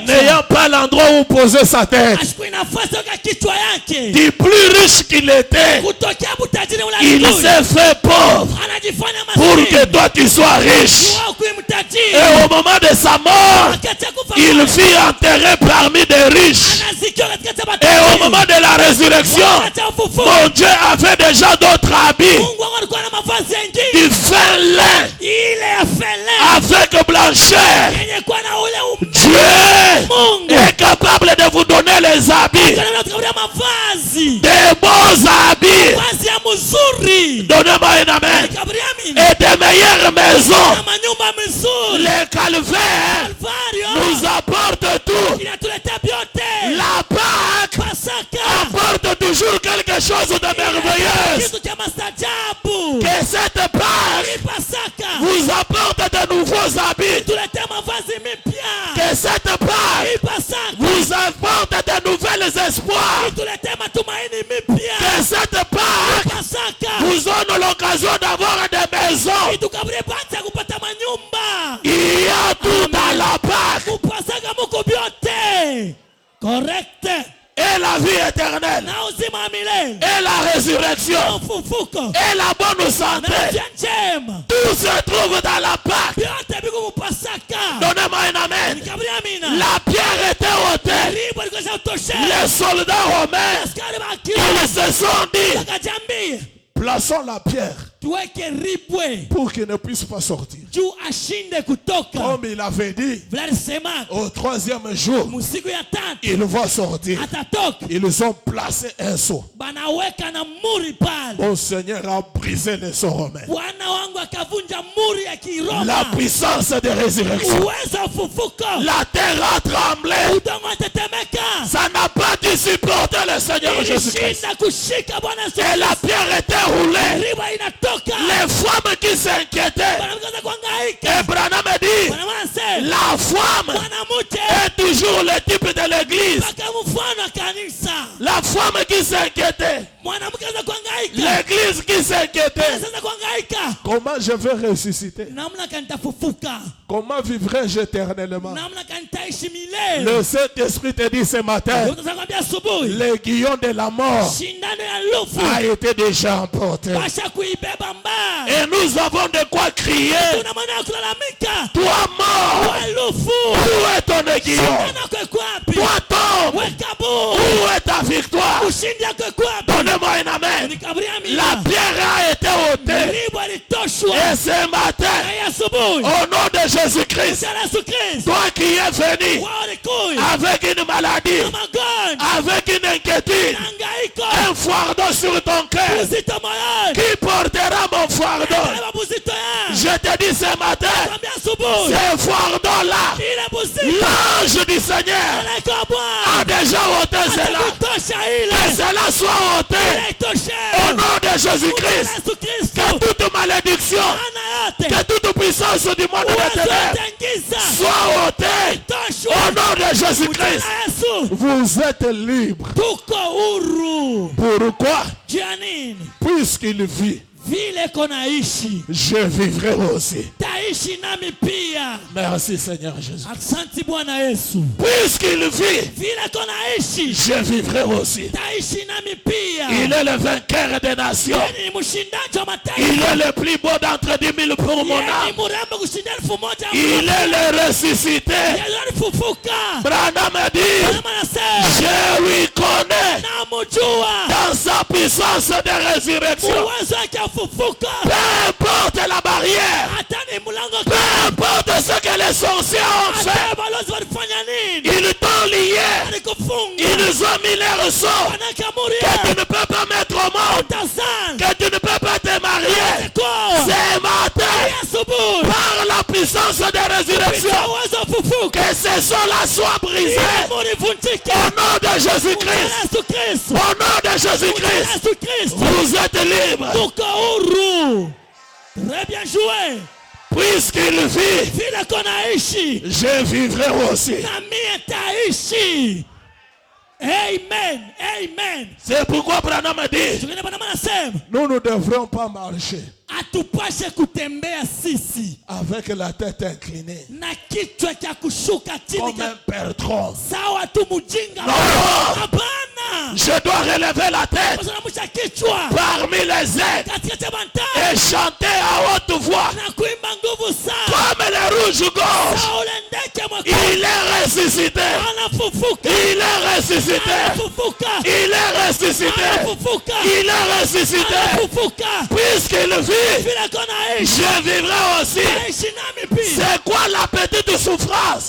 n'ayant pas l'endroit où poser sa tête. Du plus riche qu'il était, il s'est fait pauvre pour que toi tu sois riche. Et au moment de sa mort, il fut enterré parmi des riches. Et au moment de la résurrection, mon Dieu avait déjà d'autres habits, du fin lin avec blancheur. Dieu est capable capable de vous donner les habits, des bons habits. Donnez-moi un amen. Et des meilleures maisons. Les calvaires nous apportent tout. La Pâque apporte toujours quelque chose de merveilleux. Que cette Pâque vous apporte de nouveaux habits. Que cette Pâque vous apporte de nouvelles espoirs. Que cette Pâque vous donne l'occasion d'avoir des maisons. Il y a tout dans la Pâque. Correct. Et la vie éternelle. Et la résurrection. Et la bonne santé. Tout se trouve dans la Pâque. Donnez-moi un amen. La pierre était ôtée. Les soldats romains, ils se sont dit, plaçons la pierre pour qu'il ne puisse pas sortir. Comme il avait dit, au troisième jour, il va sortir. Ils ont placé un sceau. Mon Seigneur a brisé les sceaux romains. La puissance de résurrection. La terre a tremblé. Ça n'a pas dû supporter le Seigneur Jésus-Christ. Et la pierre était roulée. Les femmes qui s'inquiétaient. Et Branham a dit, la femme est toujours le type de l'église. La femme qui s'inquiétait. L'église qui s'inquiétait. Comment je vais ressusciter? Comment vivrai-je éternellement? Le Saint-Esprit te dit ce matin, l'aiguillon de la mort a été déjà emporté. Et nous avons de quoi crier. Toi mort, où est ton aiguillon? Toi tombe, où est ta victoire? Donnez-moi un amen. La pierre a été ôtée. Et ce matin, au nom de Jésus-Christ, toi qui es venu avec une maladie, avec une inquiétude, un fardeau sur ton cœur, qui portera mon fardeau? Je te dis ce matin, ce fardeau-là, l'ange du Seigneur a déjà ôté cela. Que cela soit ôté au nom de Jésus-Christ. Que toute malédiction, que toute puissance du monde de ténèbres soit ôtée au nom de Jésus-Christ. Vous êtes libres. Pourquoi? Puisqu'il vit, je vivrai aussi. Merci Seigneur Jésus. Puisqu'il vit, je vivrai aussi. Il est le vainqueur des nations. Il est le plus beau d'entre 10 000 pour mon âme. Il est le ressuscité. Branham a dit, je lui connais dans sa puissance de résurrection. Peu importe la barrière, peu importe ce que les sorciers ont fait, ils t'ont lié, ils ont mis les ressorts que tu ne peux pas mettre au monde, que tu ne peux pas te marier. Ce matin, par la puissance de résurrection, que ces sceaux-là soient brisés au nom de Jésus-Christ. Au nom de Jésus-Christ, vous êtes libres. Très bien joué. Puisqu'il vit, je vivrai aussi. Amen. Amen. C'est pourquoi Branham a dit, nous ne devrons pas marcher avec la tête inclinée comme un perdreau. Non. Je dois relever la tête parmi les aides et chanter à haute voix comme les rouges gorges. Il est ressuscité. Il est ressuscité. Il est ressuscité. Il est ressuscité. Puisqu'il vit, je vivrai aussi. C'est quoi la petite souffrance?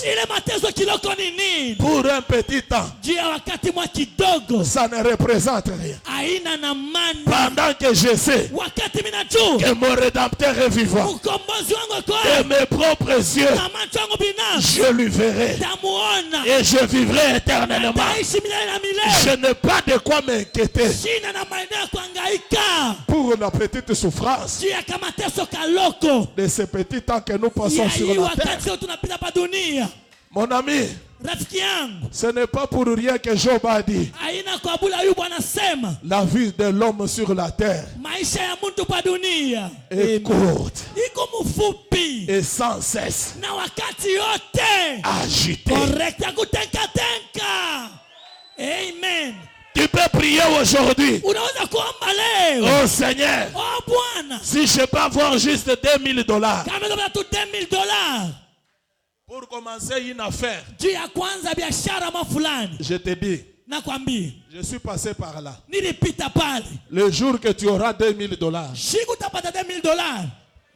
Pour un petit temps, juu ya wakati mwa kidogo ça ne représente rien. haina na maana. Pendant que je sais Wakati minajua que mon rédempteur est vivant mkombozi wangu kwa et mes propres yeux, na macho yangu binafsi je lui verrai tamuona et je vivrai éternellement. taishi milele na milele. Je n'ai pas de quoi m'inquiéter Sina na maeneo ya kuhangaika pour la petite souffrance juu ya kama mateso kaloko de ce petit temps que nous passons ya sur hii la wakati terre. sio tunapita pa dunia. Mon ami, Rafiki yangu, ce n'est pas pour rien que Job a dit haina kwa bula. Ayubu anasema la vie de l'homme sur la terre maisha ya mtu pa dunia est courte iko mfupi et sans cesse na wakati yote agitée. correct ya kutenka. Amen. Tu peux prier aujourd'hui. Unaweza kuomba leo. Oh Seigneur, Oh Bwana, si je peux avoir juste $2000 kama ndio tu $10,000 pour commencer une affaire, juu ya kwanza biashara fulani, je te dis, nakwambia je suis passé par là. nilipita pale. Le jour que tu auras $2000, Siku utapata $10,000,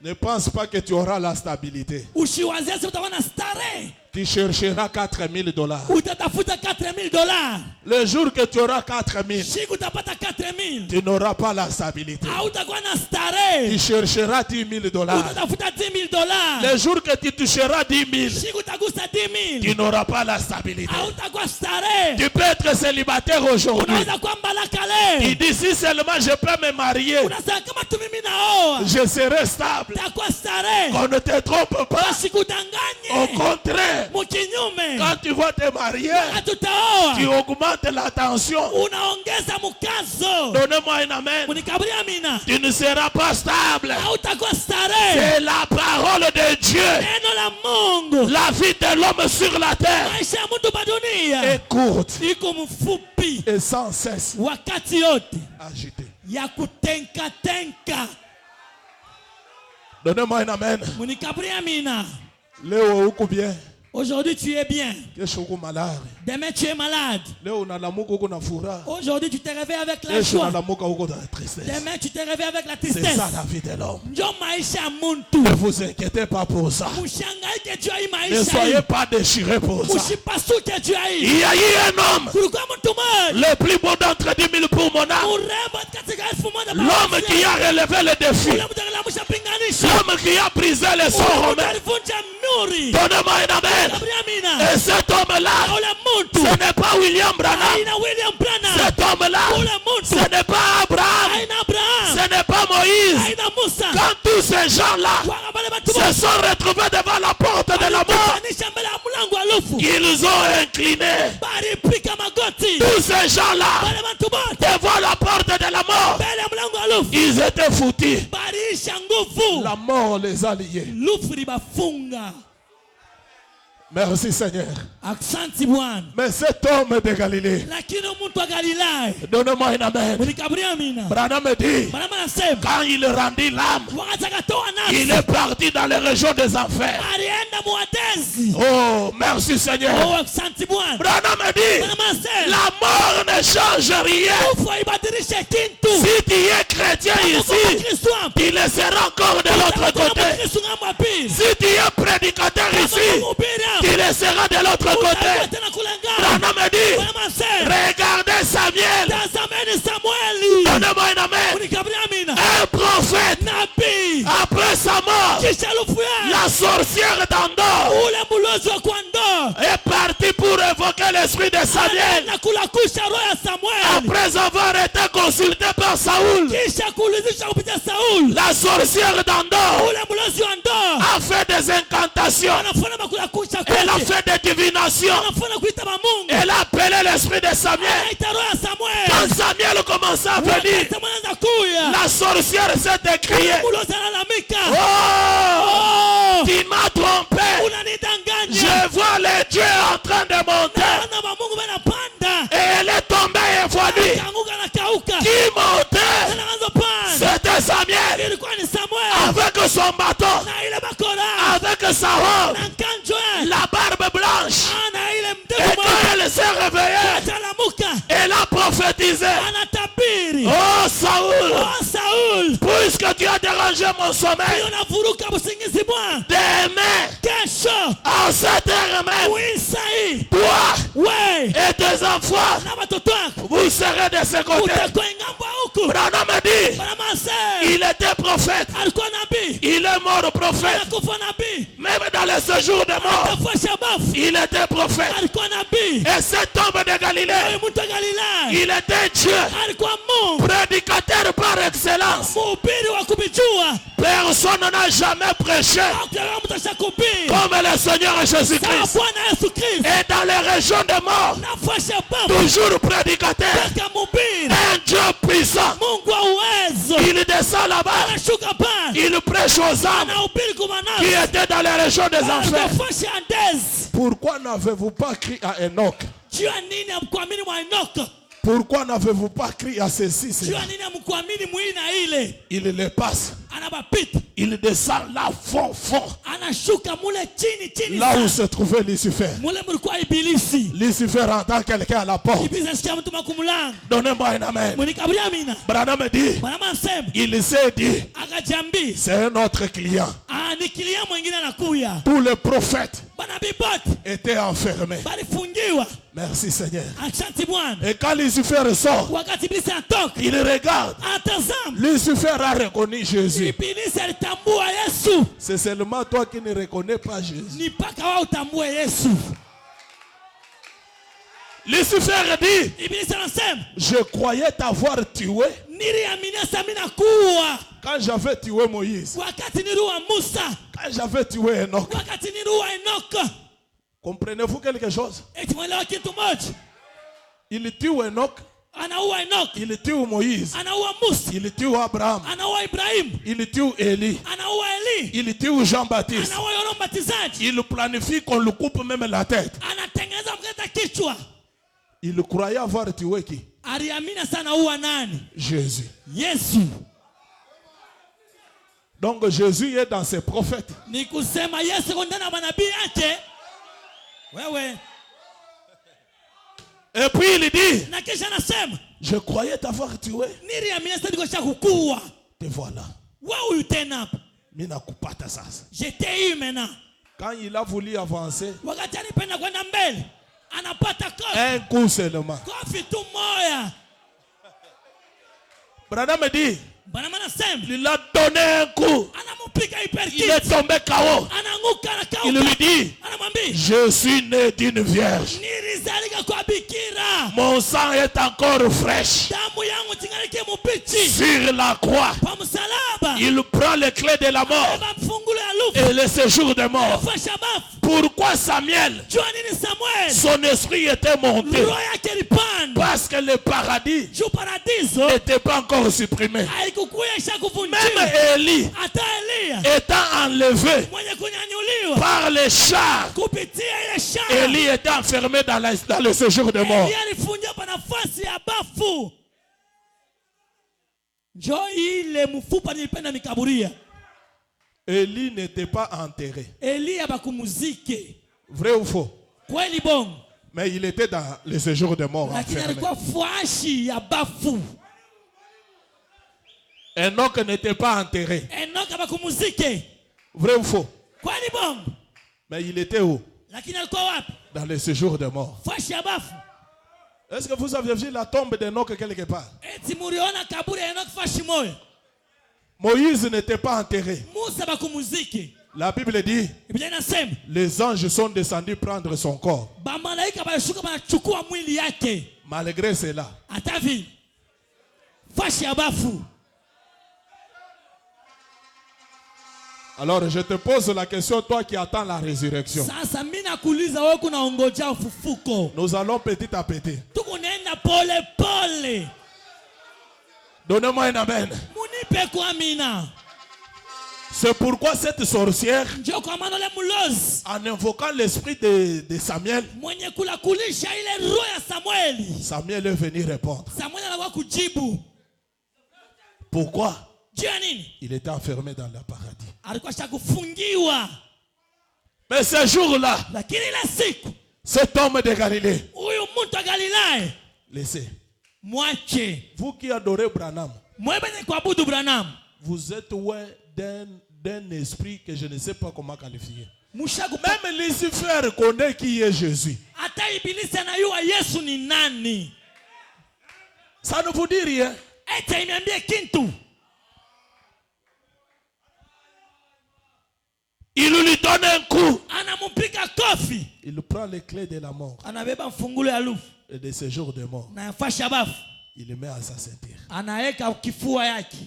ne pense pas que tu auras la stabilité. usiwazie si utakuwa na starehe. Tu chercheras $4000. Utatafuta $4,000. Le jour que tu auras 4000, Siku utapata 4,000, tu n'auras pas la stabilité. hautakuwa na starehe. Tu chercheras $10,000. Utatafuta $10,000. Le jour que tu toucheras 10 000, Siku utagusa 10,000, tu n'auras pas la stabilité. hautakuwa starehe. Tu peux être célibataire aujourd'hui. Unaweza kuwa mbalaka leo. Tu dis si seulement je peux me marier, Unasema kama tu mimi naoa je serai stable. takuwa starehe. On ne te trompe pas. Au Usikudanganye. contraire, Mukinyume, quand tu vas te marier, hatutaoa tu augmentes la tension. unaongeza mkazo. Donnez-moi un amen. Munikaburia amina. Tu ne seras pas stable. Hautakuwa starehe. C'est la parole de Dieu. Neno la Mungu. La vie de l'homme sur la terre Maisha ya mtu pa dunia est courte iko mfupi, et sans cesse wakati yote agitée. ya kutenka. Donnez-moi un amen. Munikaburia amina. Léo, uko bien? Aujourd'hui tu es bien, Kesho uko malari. demain tu es malade. Leo unalamuka uko na furaha. Aujourd'hui tu te réveilles avec la Kesho joie, unalamuka uko na tristesse. demain tu te réveilles avec la C'est tristesse. ça la vie de l'homme. Ndio maisha ya mtu. Ne vous inquiétez pas pour ça. Mushangaike juu ya hii Ne maisha soyez hii. pas déchirés pour ça. Usipasuke juu ya hii. Il y a eu un homme, Kulikuwa mtu mmoja le plus beau d'entre 10 000 pour mon âme. mrembo katika 1,000 L'homme qui a relevé le défi. ule mtu aliamsha pinganisho. L'homme qui a brisé les sons Ule mtu romains. alivunja muri. Donnez-moi un amen. Gabriel Amina. Et cet homme-là, Ule mtu ce n'est pas William Branham. haina William Branham. Cet homme-là, Ule ce mtu n'est pas Abraham. haina Abraham. Ce n'est pas Moïse. Haina Musa. Quand tous ces gens-là Wakabale watu se sont retrouvés devant la porte de la mort, walipitanisha mbele ya mlango wa lufu. ils ont incliné. Balipika magoti. Tous ces gens-là, Wale watu wote devant la porte de la mort, mbele ya mlango wa lufu. ils étaient foutus. Baliisha nguvu. La mort les a liés. Lufu libafunga. Merci Seigneur. Aksanti Bwana. Mais cet homme de Galilée, Lakini mtu wa Galilaya donnez-moi un amen. Munikaburia amina. Branham me dit, Branham anasema quand il rendit l'âme, wakati akatoa il nafsi est parti dans les régions des enfers. alienda muadezi. Oh, merci Seigneur. Oh, aksanti Bwana. Branham me dit, Branham anasema la mort ne change rien. kufa haibadilishe kitu. Si tu es chrétien ici, Kristo hapa. tu le seras encore de l'autre côté. Kristo ng'ambo ya pili. Si tu es prédicateur ici, Mhubiri hapa. tu le seras de l'autre Utakuwa côté. tena kule ng'ambo. Branham me dit, Branham anasema regardez Samuel. tazameni Samueli. Donnez-moi un amen. Munikaburia amina. Un prophète, Nabii après sa mort, kisha lufu yake la sorcière d'Endor ule mlozi wa kwandoa est partie pour évoquer l'esprit de Samuel. na kulakusha roho ya Samueli. Après avoir été consulté par Saoul, Kisha kuulizisha kupitia Sauli. la sorcière d'Endor Ule mlozi wa ndoa a fait des incantations. anafanya makulakusha Elle a kwake. fait des divinations. Anafanya kuita mamungu. Elle a appelé l'esprit de Samuel. Anaita roho ya Samuel. Quand Samuel commençait à venir, Wakati Samuel anaanza kuya. la sorcière s'est écriée, Mlozi analalamika. oh, Oh, tu m'as trompé. unanidanganya. Je vois les dieux en train de monter. Naona mamungu wanapanda. Et elle est tombée effarouchée. Kaanguka na kauka. Qui montait? Anaanza panda. C'était Samuel. Ilikuwa ni Samuel. Avec son bâton, Na ile bakora. avec sa robe, Na kanjo yake. la barbe blanche. Na ile Et mtego quand mweupe. elle s'est réveillée, Atalamuka. elle a prophétisé. Anatabiri. Oh Saoul, Oh, Saul. puisque tu as dérangé mon sommeil, Unavuruka usingizi Bwana. demain, Kesho en cette heure même, wisa hii toi, we tes enfants, na watoto wako vous serez de ce côté. utakuwa ngambo huku. Branham dit, Branham asema il était prophète, alikuwa nabii, il est mort prophète. anakufa nabii, Même dans les séjours de mort, atafasha bafu, il était prophète. alikuwa nabii. Et cet homme de Galilée, Huyu mtu wa Galilaya il était Dieu, alikuwa Mungu, prédicateur par excellence. mhubiri wa kubijua. Personne n'a jamais prêché Hakuna mtu ashakubiri comme le Seigneur sawa Jésus-Christ. Bwana Yesu Kristo. Et dans les régions de mort, Nafasha bafu toujours prédicateur, katika mhubiri, un Dieu puissant. Mungu wa uwezo Il descend là-bas, anashuka pale, il prêche aux âmes anahubiri kwa qui manafsi, étaient dans les régions des enfers. anafasha andezi. Pourquoi n'avez-vous pas crié à Enoch? Juu ya nini hamkuamini mwa Enoka? Pourquoi n'avez-vous pas crié à ceci? Juu ya nini hamkuamini mwili na ile? Il les passe, Anabapita, il descend là, fond, anashuka mule chini là où sana. se trouvait Lucifer. Mule mulikuwa ibilisi. Lucifer entend quelqu'un à la porte. Ibilisi asikia mtu makumulanga. Donnez-moi un amen. Munikaburia amina. Branham dit, Bwana msema, il s'est dit, akajambi, c'est un autre client. ni kilia mwingine anakuya. Tous les prophètes Banabii bote étaient enfermés. balifungiwa. Merci Seigneur. Asante Bwana. Et quand Lucifer sort, Wakati ibilisi anatoka, il regarde. anatazama. Lucifer a reconnu Jésus. Ibilisi alitambua Yesu. C'est seulement toi qui ne reconnais pas Jésus. Ni mpaka wao utambue Yesu. Lucifer dit, Ibilisi anasema, je croyais t'avoir tué niliamini sasa mimi nakuwa. quand j'avais tué Moïse, Wakati niliua Musa, quand j'avais tué Enoch. wakati niliua Enoka. Comprenez-vous quelque chose? Eti mwelewa kitu moja. Il tue Enoch, Anaua Enoka, il tue Moïse, anaua Musa, il tue Abraham, anaua Ibrahimu, il tue Élie, anaua Eli, il tue Jean-Baptiste. anaua Yohana Mbatizaji, Il planifie qu'on lui coupe même la tête. anatengeneza mkata kichwa. Il croyait avoir tué qui? Aliamini sana ua nani? Jésus. Yesu. Donc Jésus est dans ses prophètes. Ni kusema Yesu yuko ndani ya manabii yake. Wewe. Et puis il dit, Na kisha anasema, je croyais t'avoir tué. niliamini sasa niko shakukua. Te voilà. Wewe huyu tena hapa. Mina kupata sasa. J'étais eu maintenant. Quand il a voulu avancer, Wakati alipenda kwenda mbele, anapata kofi. un coup seulement. Kofi tu moya. Branham me dit, Bwana anasema, il a donné un coup. anampiga Il hyperkit. est tombé KO. Ananguka na kauka. Il lui dit, Anamwambia, je suis né d'une vierge. nilizalika kwa bikira. Mon sang est encore fraîche. Damu yangu tingalike mubichi. Sur la croix, Kwa msalaba. il prend les clés de la mort Beba fungulo ya lufu. et le séjour de mort. Fasha bafu. Pourquoi Samuel, Jua nini Samuel? son esprit était monté? Roho yake ilipanda. Parce que le paradis Juu paradiso n'était pas encore supprimé. haikukuya isha Même kuvunjiwa. Élie, Hata Eliya étant enlevé mwenye kunyanyuliwa par les chars, kupitia ile shamba. Élie était enfermé dans le séjour de mort. Eliya alifungiwa pa nafasi ya bafu. Njoo ile mfupa nilipenda nikaburia. Élie n'était pas enterré. Eliya bakumuzike. Vrai ou faux? Kweli bongo. Mais il était dans le séjour de mort Lakini enfermé. alikuwa fuashi ya bafu. Enoch n'était pas enterré. Enoka bakumuzike. Vrai ou faux? Kweli bongo. Mais il était où? Lakini alikuwa wapi? Dans le séjour de mort. Fuashi ya bafu. Est-ce que vous avez vu la tombe d'Enoch quelque part? Eti muriona kaburi ya Enoka fashi moyo. Moïse n'était pas enterré. Musa bakumuzike. La Bible dit, Biblia inasema les anges sont descendus prendre son corps. bamalaika bashuka banachukua mwili yake. Malgré cela, Hata vile fashi ya bafu. alors je te pose la question, toi qui attends la résurrection. Sasa mimi nakuuliza wewe kunaongojea ufufuko. Nous allons petit à petit. Tukunenda pole pole. Donnez-moi un amen. Munipe kuamina. C'est pourquoi cette sorcière, Njoo kwa maana le mulozi en invoquant l'esprit de Samuel, mwenye kula kulisha ile roho ya Samueli. Samuel est venu répondre. Samueli anakuwa kujibu. Pourquoi? Juu ya nini? Il était enfermé dans le paradis. Alikuwa shakufungiwa. Mais ce jour-là, Lakini ile siku cet homme de Galilée, huyu mtu wa Galilaya laissez. mwache. Vous qui adorez Branham, Mwebe ni kuabudu Branham. vous êtes ouais d'un esprit que je ne sais pas comment qualifier. Mushaku Même Lucifer connaît qui est Jésus. hata hata ibilisi anayua Yesu ni nani. Ça ne vous dit rien? Eti imeambia kintu. Il lui donne un coup. Anamupiga kofi. Il prend les clés de la mort Anabeba mfungulo ya lufu et de ce jour de mort. na yafasha bafu. Il le met à sa ceinture. Anaeka kifua yake.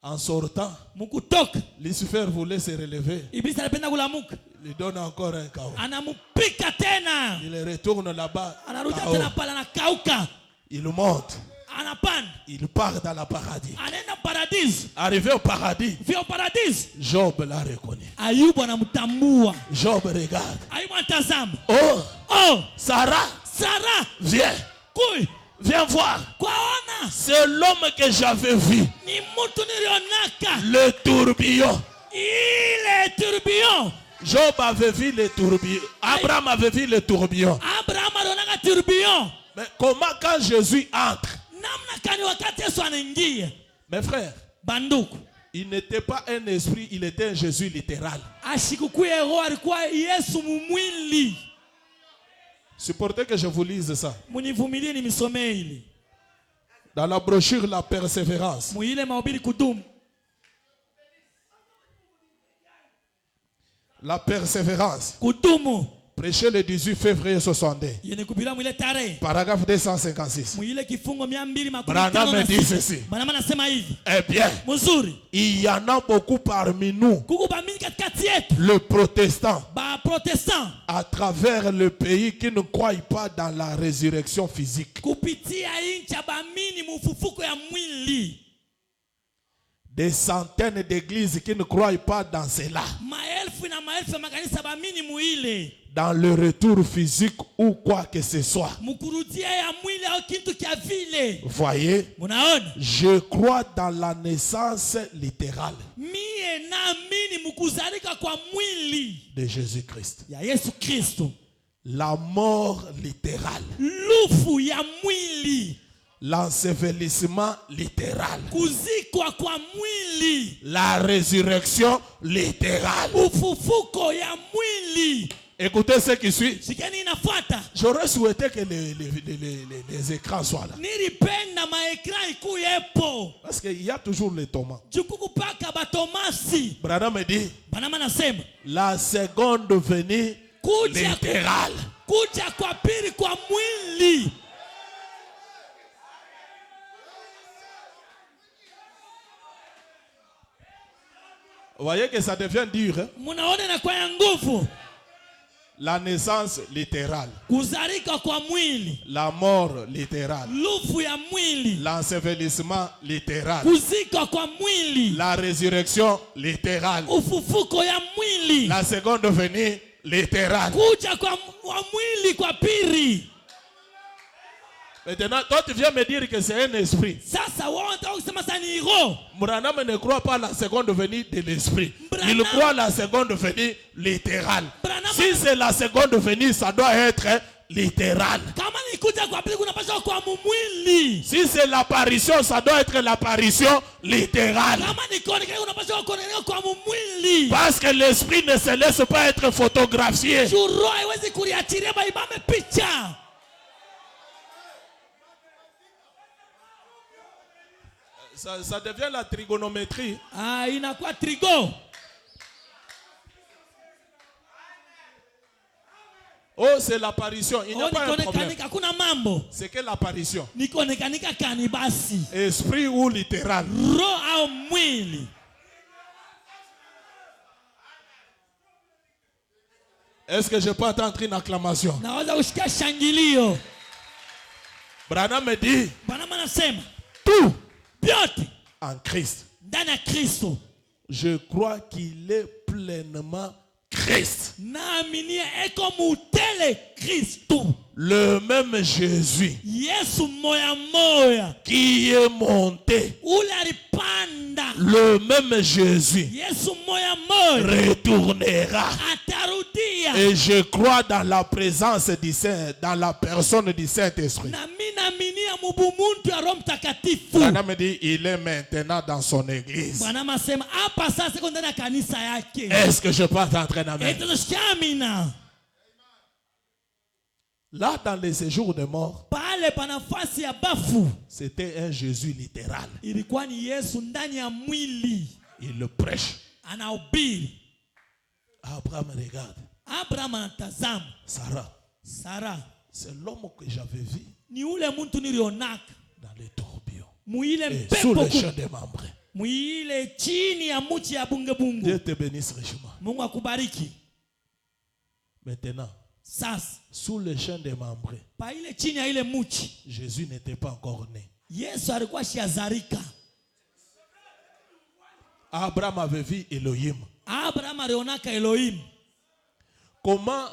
En sortant, Mukutoka, Lucifer voulait se relever. ibilisi anapenda kulamuka. Il lui donne encore un chaos. Anamupika tena. Il retourne là-bas. Anarudia KO. tena pale anakauka. Il monte. Anapanda. Il part dans le paradis. Anaenda paradisi. Arrivé au paradis, Vio paradisi. Job l'a reconnu. Ayubu anamtambua. Job regarde. Ayubu anatazama. Oh, Oh, Sarah, Sara, viens. kui, Viens voir. kwaona. C'est l'homme que j'avais vu. Ni mtu nilionaka. Le tourbillon. Ile tourbillon. Job avait vu le tourbillon. Abraham avait vu le tourbillon. Abraham alionaka tourbillon. Mais comment quand Jésus entre? Namna kani wakati Yesu anaingia. Mes frères, Banduku. il n'était pas un esprit, il était un Jésus littéral. Ashikukuye roho alikuwa Yesu mumwili. Supportez que je vous lise ça. Munivumilie nimisomee hili. Dans la brochure La Persévérance. Muile mahubiri kudumu. La Persévérance. Kudumu. Prêché le 18 février 62. Yene kupila mwile tarehe. Paragraphe 256. Mwile kifungo 256. Branham me dit ceci. Branham anasema hivi. Eh bien, Mzuri. il y en a beaucoup parmi nous, Kuku bamini katikati yetu. le protestant, Ba protestant. à travers le pays qui ne croient pas dans la résurrection physique. Kupitia incha bamini mufufuko ya mwili. Des centaines d'églises qui ne croient pas dans cela, Maelfu na maelfu ya makanisa bamini muile. dans le retour physique ou quoi que ce soit. Mukurudia ya mwili au kintu kia vile. Voyez, Munaona? je crois dans la naissance littérale Mie naamini mukuzalika kwa mwili de Jésus-Christ. ya Yesu Kristo. La mort littérale, Lufu ya mwili. l'ensevelissement littéral, Kuzikwa kwa mwili. la résurrection littérale. Ufufuko ya mwili. Écoutez ce qui suit. Sikeni inafuata. J'aurais souhaité que les écrans soient là. Nilipenda maekran ikuyepo. Parce qu'il y a toujours les Thomas. Jukuku paka batomasi. Branham me dit, Banama nasema. la seconde venue littérale. Kuja kwa pili kwa mwili. Vous voyez que ça devient dur. Hein? Munaona na kwa ya nguvu. La naissance littérale. Kuzalika kwa mwili. La mort littérale. Lufu ya mwili. L'ensevelissement littéral. Kuzika kwa mwili. La résurrection littérale. Ufufuko ya mwili. La seconde venue littérale. Kuja kwa mwili kwa pili. Maintenant, toi tu viens me dire que c'est un esprit. Sasa wao wanataka kusema sasa ni roho. Branham ne croit pas la seconde venue de l'esprit. Il croit la seconde venue littérale. Si c'est la seconde venue, ça doit être littéral. Kama ni kuja kwa pili kunapaswa kwa mwili. Si c'est l'apparition, ça doit être l'apparition littérale. Kama ni kuonekana kunapaswa kuonekana kwa mwili. Parce que l'esprit ne se laisse pas être photographié. Roho haiwezi kuliachilia baibame picha. Ça devient la trigonométrie. Ah, inakuwa trigo. Oh, c'est l'apparition. Il n'y a pas un problème. Hakuna mambo. C'est que l'apparition. Nikoonekanika kani basi. Esprit ou littéral. Roho au mwili. Est-ce que je peux entendre une acclamation? Naweza kusikia shangilio. Branham me dit, Branham anasema tout vyote en Christ. ndani ya Kristo. Je crois qu'il est pleinement Christ. Naaminia eko mutele Kristo. Le même Jésus Yesu moya moya. qui est monté. Ule alipanda. Le même Jésus Yesu moya moya. retournera. Atarudia. Et je crois dans la présence du Saint, dans la personne du Saint-Esprit. Na mimi naaminia mubumuntu ya Roho Mtakatifu. Branham me dit, il est maintenant dans son église. Branham asema hapa sasa iko ndani ya kanisa yake. Est-ce que je peux entrer dans Eti tusikia amina. Là, dans les séjours de mort, pale pa nafasi ya bafu c'était un Jésus littéral. ilikuwa ni Yesu ndani ya mwili Il le prêche. anahubiri. Abraham regarde. Abraham anatazama. Sarah, c'est l'homme que j'avais vu ni ule mtu nilionaka dans les tourbillons muile et sous mpepo le champ des membres. muile chini ya mti ya bungebungu. Dieu te bénisse richement. Mungu akubariki. Maintenant, Sasa sous le champ des membres, pa ile chini ya ile mti Jésus n'était pas encore né. Yesu alikuwa shiazarika. Abraham avait vu Elohim. Abraham alionaka Elohim. Comment,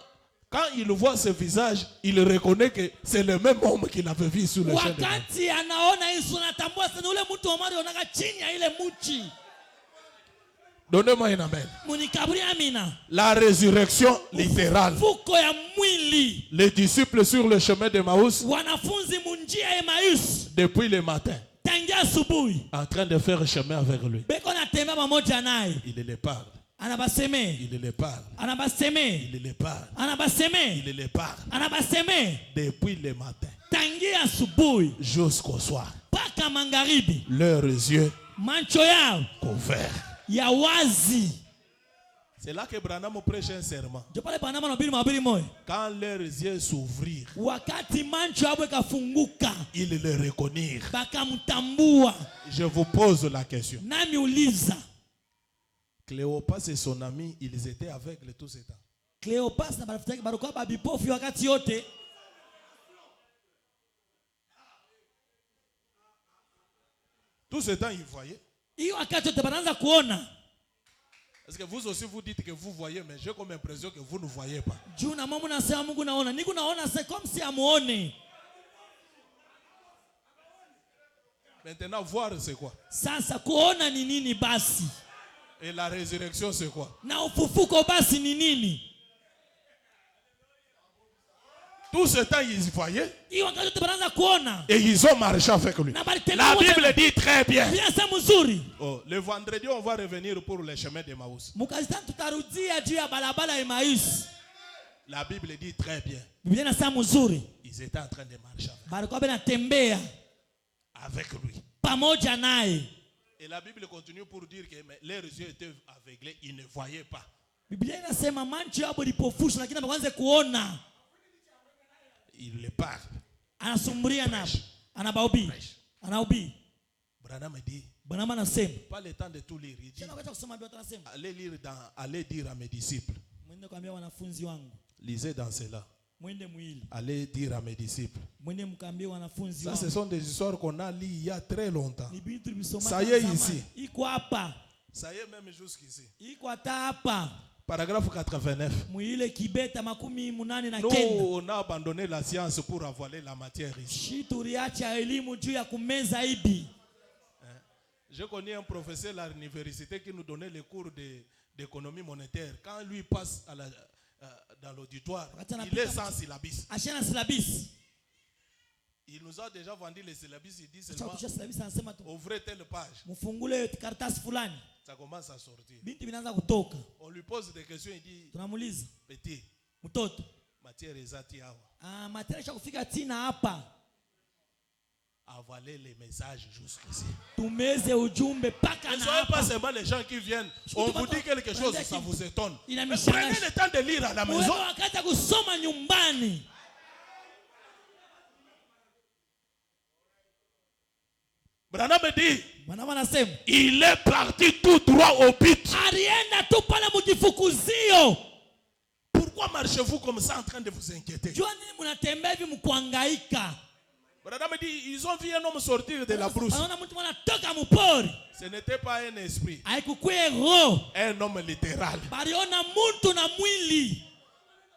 quand il voit ce visage, il reconnaît que c'est le même homme qu'il avait vu sous le champ des membres. Wakati anaona Yesu anatambua sana ule mtu ambaye alionaka chini ya ile mti. Donnez-moi un amen. Munikaburi amina. La résurrection littérale. Fuko ya mwili. Les disciples sur le chemin de Maús, Wanafunzi munjia ya Emmaüs. depuis le matin, Tangia asubuhi. en train de faire chemin avec lui. Beko natembea pamoja naye. Il les parle. Anabaseme. Il les parle. Anabaseme. Il les parle. Anabaseme. Il les parle. Anabaseme. Depuis le matin Tangia asubuhi jusqu'au soir. paka magharibi. Leurs yeux Mancho yao couverts. ya wazi. C'est là que Branham prêche un serment. Ndio pale Branham anahubiri mahubiri moja. Quand leurs yeux s'ouvrirent, Wakati mancho yao ikafunguka, ils le reconnurent. bakamtambua. Je vous pose la question. Nami uliza. Cléopas et son ami, ils étaient aveugles tout ce temps. Cleopas na marafiki yake balikuwa babipofu wakati yote. Tout ce temps, ils voyaient. Hiyo wakati yote banaanza kuona. Est-ce que vous aussi vous dites que vous voyez, mais j'ai comme impression que vous ne voyez pas. Juu na mama nasema Mungu naona. Niko naona c'est comme si amuone. Maintenant, voir c'est quoi? Sasa kuona ni nini basi? Et la résurrection c'est quoi? Na ufufuko basi ni nini? Tout ce temps, ils voyaient. Hiyo wakati yote banaanza kuona. Et ils ont marché avec lui. Na balitembea La wote. Bible dit très bien. Bien ça mzuri. Oh, le vendredi, on va revenir pour le chemin de Maús. Mukazitani tutarudia juu ya barabara ya Emmaüs. La Bible dit très bien. Biblia inasema mzuri. Ils étaient en train de marcher Balikuwa banatembea avec lui. pamoja naye. Et la Bible continue pour dire que mais leurs yeux étaient aveuglés, ils ne voyaient pas. Biblia inasema macho yao ilipofusha lakini wakaanza kuona. Il les parle. Anasumburia na anabahubiri. Anahubiri. Branham dit, Branham anasema, pas le temps de tout lire. Il dit, tena wakati kusoma Biblia anasema, allez dire à mes disciples. mwende kuambia wanafunzi wangu. Lisez dans cela. Mwende mwili. Allez dire à mes disciples. Mwende mkaambie wanafunzi Ça, wangu. ce sont des histoires qu'on a lues il y a très longtemps. Ni vitu tulisoma. Ça y est ici. Iko hapa. Ça y est même jusqu'ici. Iko hata hapa. Paragraphe 89. Mwile kibeta 89. Nous, on a abandonné la science pour avaler la matière ici. Shi tuliacha elimu juu ya kumeza hivi. Je connais un professeur à l'université qui nous donnait les cours d'économie monétaire. Quand lui passe dans l'auditoire, il est sans syllabis. Ashana syllabis. Il nous a déjà vendu les syllabis. Il dit Acha seulement, kushia syllabis anasema tu. ouvrez telle page. Mfungule karatasi fulani. Ça commence à sortir. Binti vinaanza kutoka. On lui pose des questions. Il dit, Tunamuuliza, petit, mtoto. matière ezati awa. Matera cha kufika tina hapa. Avaler les messages jusqu'ici. Tumeze ujumbe paka Ne na soyez pas hapa. seulement les gens qui viennent. On vous dit quelque chose, ça vous étonne. Il a Mais mis prenez challenge. le temps de lire à la maison. Wewe wakati ya kusoma nyumbani. Branham dit, Branham anasema, il est parti tout droit au but. alienda tu pale mkifukuzio. Pourquoi marchez-vous comme ça en train de vous inquiéter? Jua nini mnatembea hivi mkuhangaika? Branham dit, ils ont vu un homme sortir de la brousse. Anaona mtu anatoka mpori. Ce n'était pas un esprit, Haikukuwa roho. un homme littéral. Baliona mtu na mwili.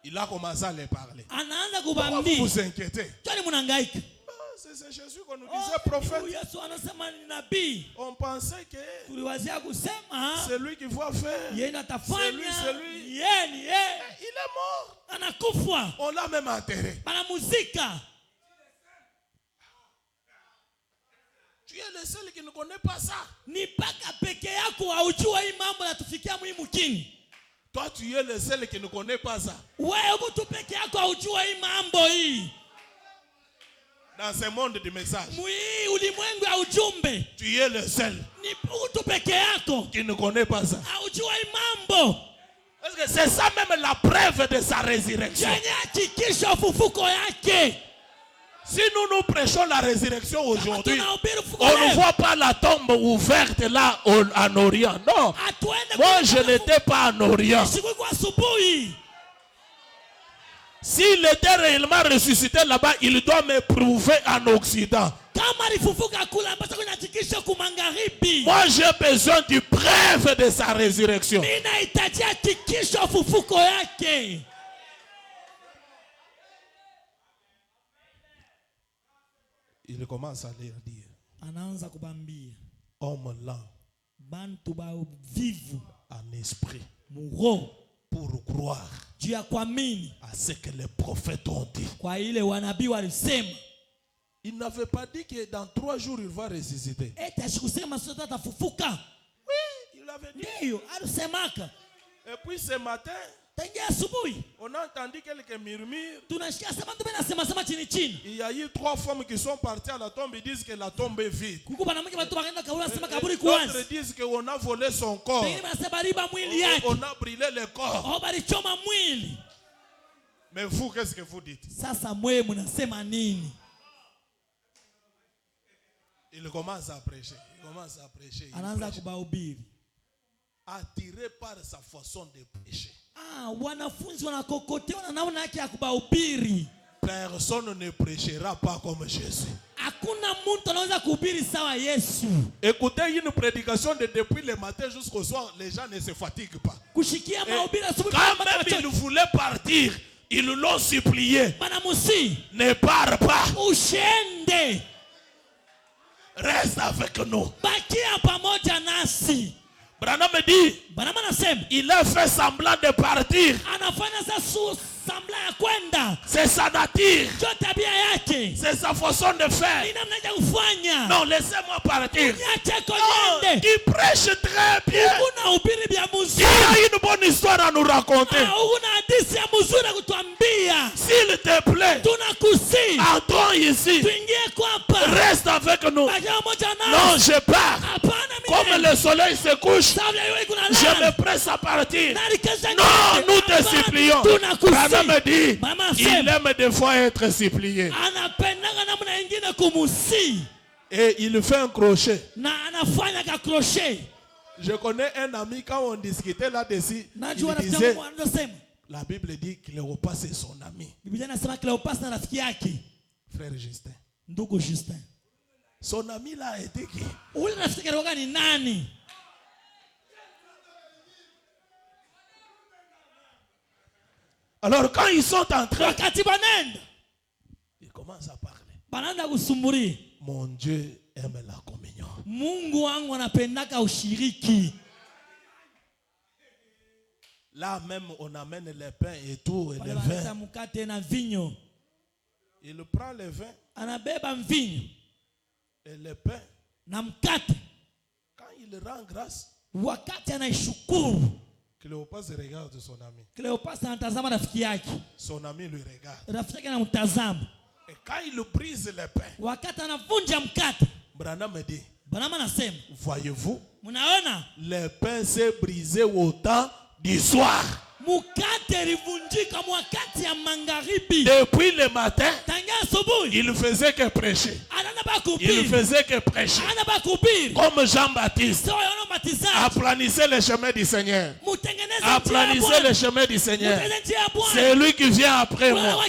Il a commencé à les parler. Anaanza Pourquoi vous kubambia. vous inquiétez? Jua nini mnahangaika? C'est Jésus qu'on nous disait prophète. Yesu anasema ni nabii. On pensait que Tuliwazia kusema c'est lui qui va faire. yeye atafanya. C'est lui. Yeye ni yeye. Il est mort. Anakufa. On l'a même enterré. Banamuzika. Tu es le seul qui ne connaît pas ça. Ni paka peke yako haujua hii mambo yatufikia muhimu kini. Toi, tu es le seul qui ne connaît pas ça. Wewe mtu peke yako hujua hii mambo hii. Dans ce monde de messages, Mwi ulimwengu ya ujumbe. tu es le seul Ni mtu peke yako qui ne connaît pas ça. hujua hii mambo. Parce que c'est ça même la preuve de sa résurrection. Yenye hakikisha ufufuko yake. Si nous nous prêchons la résurrection aujourd'hui, Tunahubiri ufufuko on ne leo. voit pas la tombe ouverte là en Orient. Non. Hatuende Moi, kwenye je ufufuko. n'étais pas en Orient. Siku kwa asubuhi. S'il était réellement ressuscité là-bas, il doit me prouver en Occident. Kama alifufuka kula mpaka kunahakikisha kumagharibi. Moi, j'ai besoin du preuve de sa résurrection. Ninahitaji hakikisha ufufuko yake. Il commence à leur dire, Anaanza kubambia homme lent bantu ba vivu en esprit, muro pour croire juu ya kuamini à ce que les prophètes ont dit. kwa ile wanabii walisema. Il n'avait pas dit que dans 3 jours il va ressusciter. Eti asikusema sote atafufuka. Oui, il avait dit. Ndiyo, alisemaka. Et puis ce matin, Tangia asubuhi on a entendu quelques murmures. tunashikia sema tu nasema sema chini chini. Il y a eu 3 femmes qui sont parties à la tombe. Ils disent que la tombe est vide. Kuko banamke watu wakaenda kaburi nasema kaburi D'autres kuanza. disent qu'on a volé son corps. Pengine wanasema riba mwili yake. On a brûlé le corps. Au balichoma mwili. Mais vous, qu'est-ce que vous dites? Sasa mwe mnasema nini? Il commence à prêcher. Il commence à prêcher. Il Anaanza prêche. kubahubiri. Attiré par sa façon de prêcher. Wanafunzi wanakokotewa na namna yake ya kubahubiri. Personne ne prêchera pas comme Jésus. Hakuna mtu anaweza kuhubiri sawa Yesu. Écoutez une prédication de depuis le matin jusqu'au soir, les gens ne se fatiguent pas. Kushikia mahubiri asubuhi Quand même ils voulaient partir, ils l'ont supplié. Banamusi, Ne pars pas, ushende. reste avec nous. Bakia pamoja nasi. Branham me dit, Bana anasema il a fait semblant de partir. anafanya sasa sambla ya kwenda. C'est sa nature, Jo tabia yake. c'est sa façon de faire. Ina mnaja kufanya. Non, laissez-moi partir. Niache Oh, konyende. il prêche très bien. Kuna ubiri bya Il muzuri. a une bonne histoire à nous raconter. Una hadithi ya muzuri kutuambia. S'il te plaît, Tunakusi. entrons ici. Tuingie kwa hapa. Reste avec nous. Bakia pamoja Non, nasi. je pars. Hapana Comme mimi. le soleil se couche, Sabla yeye kuna je lala. me presse à partir. Nalikesha Non, nous te Hapana, supplions. tunakusi. Branham me dit, Mama il sema. aime des fois être supplié. Anapendanga namna nyingine kumusi. Et il fait un crochet. Na anafanya ka crochet. Je connais un ami, quand on discutait là-dessus, Najua il rafiki disait, yangu anasema. la Bible dit que Cléopas c'est son ami. Biblia inasema Cleopas na rafiki yake. Frère Justin. Ndugu Justin. Son ami là a été qui? Ule rafiki yake ni nani? Alors quand ils sont en train, Wakati banenda. ils commencent à parler. Banaenda kusumburi. Mon Dieu aime la communion. Mungu wangu anapendaka ushiriki. Là même on amène les pains et tout et les Wanaleta vins. mkate na vinyo. Il prend les vins Anabeba mvinyo et les pains. na mkate. Quand il rend grâce, Wakati anaishukuru. Cléopas regarde son ami. Cleopas anatazama rafiki yake. Son ami lui regarde. Rafiki yake anamtazama. Et quand il brise les pains, Wakati anavunja mkate. Branham me dit, Bwana anasema, voyez-vous, mnaona? les pains s'est brisé au temps du soir. Mkate ilivunjika wakati ya magharibi. Depuis le matin, Tangia asubuhi. il faisait que prêcher. Anaenda ba Il kuhubiri. faisait que prêcher. Anaenda ba kuhubiri. Comme Jean-Baptiste. Sio yana matizaji. Aplanissez le chemin du Seigneur. Mutengeneze Aplanissez le chemin du Seigneur. C'est lui qui vient après moi.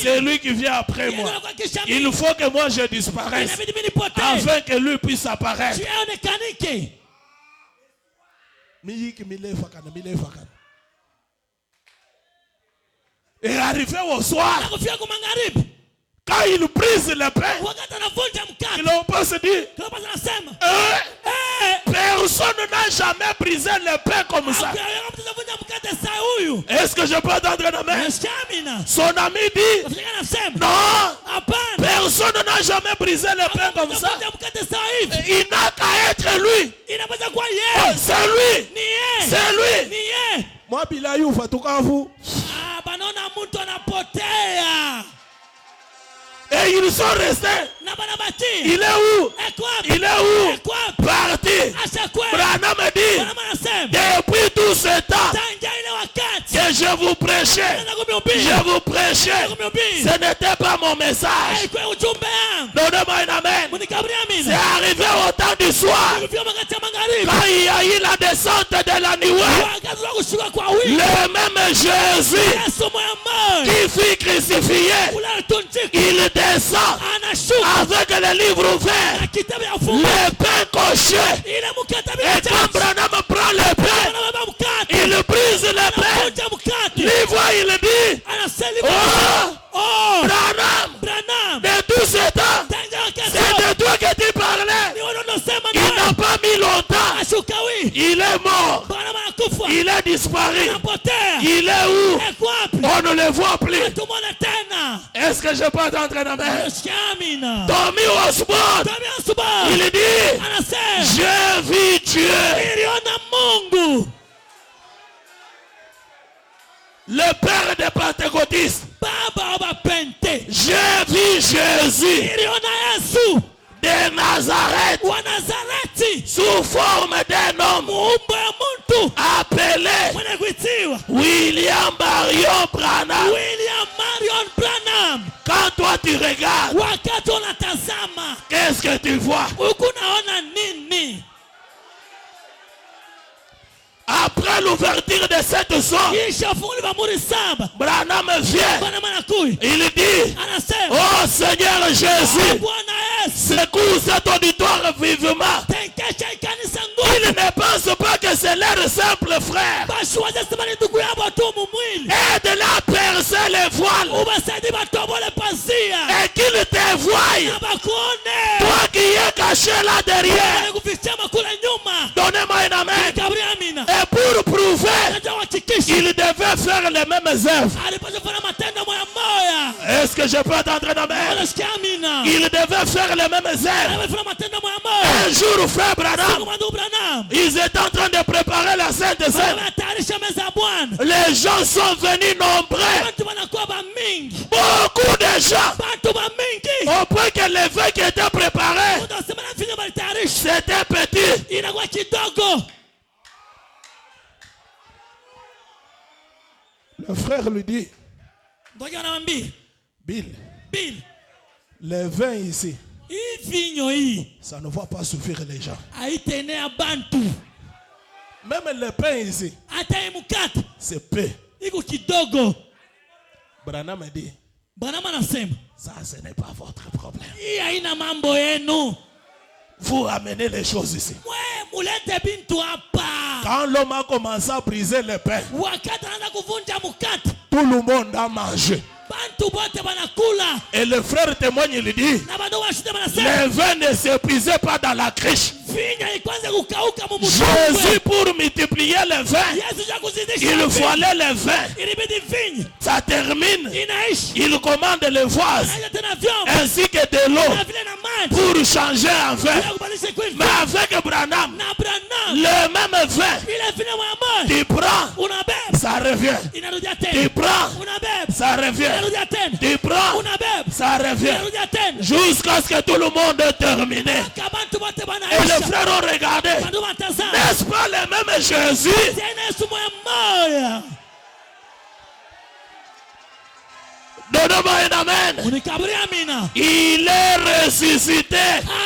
C'est lui qui vient après moi. Il faut que moi je disparaisse afin que lui puisse apparaître. Et arrivé au soir, quand il brise le pain, Cléopas se dit, personne n'a jamais brisé le pain comme ça. Est-ce que je peux entendre la main? Son ami dit, non, personne n'a jamais brisé le pain comme ça. Il n'a qu'à être lui. C'est lui. C'est lui. Moi, Bilayou, Fatoukavu. Ah, banona mtu anapotea. Et ils sont restés. Na banabati. Il est où? Ekwa. Il est où? Ekwa. Parti. Ashakwe. Branham me dit, Branham anasema. depuis tout ce temps Tanja ile wakati. que je vous prêchais, ce n'était pas mon message. Haikuwa ujumbe yangu. Donnez-moi un amen. Munikaburia C'est amina. arrivé au temps du soir, Kufika wakati ya magharibi. quand il y a eu la descente de la nuée, Wakati wa kushuka kwa wingu. le même Jésus Yesu moyo. qui fut crucifié, Kula tunjika. il descend Anashuka. avec le livre ouvert, Na kitabu ya fungu. le pain coché. Ile mkate Et quand Branham prend le pain, Anabeba mkate. il brise le pain. Anakunja mkate. Il voit, il dit, Anasema. oh, Oh. Branham, Branham. de tout ce temps, Tanja wakati. c'est de toi que tu Ni parlais. wanasema Il n'a pas mis longtemps. ashukawi. Il est mort. Branham anakufa. Il est disparu. Anapotea. Il est où? Eko wapi? On ne le voit plus. Tumone tena. Est-ce que je peux entrer dans ma Shamina. Tommy Osborne, Tommy Osborne. il dit, Anasema. j'ai vu Dieu. Niliona Mungu. Le père des pentecôtistes. Baba wa Pente. J'ai vu Jésus Niliona Yesu de Nazareth wa Nazareti. sous forme d'un homme Muumbo ya mtu. appelé Mwenye kuitiwa William Marion Branham. William Marion Branham. Quand toi tu regardes, Wakati unatazama. qu'est-ce que tu vois? Huku naona nini? Après l'ouverture de cette zone, Kisha funguliwa muri saba. Branham vient. Bwana manakuya. Il dit, Anasema. oh Seigneur Jésus, Bwana Yesu. secoue cet auditoire vivement. Tenkesha ikanisa Il nguvu. ne pense pas que c'est leur simple frère. Basi wazasema ni ndugu yabo tu mumwili. Aide-la à percer les voiles Ubasaidi batobole pazia. et qu'il te voie. Na bakuone. Toi qui es caché là derrière, Kufichama kule nyuma. donnez-moi un amen. Kabri amina. Et pour prouver, Najua wachikisha. il devait faire les mêmes œuvres. Alipaswa kufanya matendo moya moya. Est-ce que je peux entendre un amen? Unasikia amina. Il devait faire les mêmes œuvres. Alifanya matendo moya moya. Un jour, frère Branham, Kama ndugu Branham. ils étaient en train de préparer la Sainte Seine. Wanatayarisha meza ya Bwana. Les gens sont venus nombreux. Watu wanakuwa ba mingi. Beaucoup de gens. Watu ba mingi. Au point que l'évêque qui était préparé, Watu wasema na vinyo balitayarisha. c'était petit. Inakuwa kidogo. Le frère lui dit, Ngoja wanamwambia. Bill, Bill. les vins ici, Hii vinyo hii. ça ne va pas suffire les gens. Haitenea bantu. Même le pain ici, Hata hii mkate. c'est peu. Iko kidogo. Branham me dit, Branham anasema. ça ce n'est pas votre problème. Hii haina mambo yenu. Vous amenez les choses ici. Mwe mulete bintu hapa. Quand l'homme a commencé à briser le pain, Wakati anaanza kuvunja mkate. tout le monde a mangé. Bantu bote banakula. Et le frère témoigne, il dit, Na bado washite banasema. les vins ne s'épuisaient pas dans la criche. Vinyo ikwanza kukauka mu Jésus, pour multiplier les vins, Yesu ya kuzidisha. il fallait les vins. Ilibidi vinyo. Ça termine. Inaishi. Il commande les vases Anaja tena vyombo. ainsi que de l'eau Na vile na maji. pour changer en vin. Ya kubadilisha kuwa Mais avec Branham, na Branham. le même vin, Ile vinyo mwa moja. tu prends, Unabeba. ça revient. Inarudia Tu tena. prends, Unabeba. ça revient. Inarudia tena. Tu prends, Unabeba. ça revient. Inarudia tena. Jusqu'à ce que tout le monde ait terminé. Kabantu bote Et banaisha. les frères ont regardé. Bantu batazama. N'est-ce pas le même Jésus? Tena Yesu moya moya. Donnez-moi un amen. Unikaburi amina. Il est ressuscité.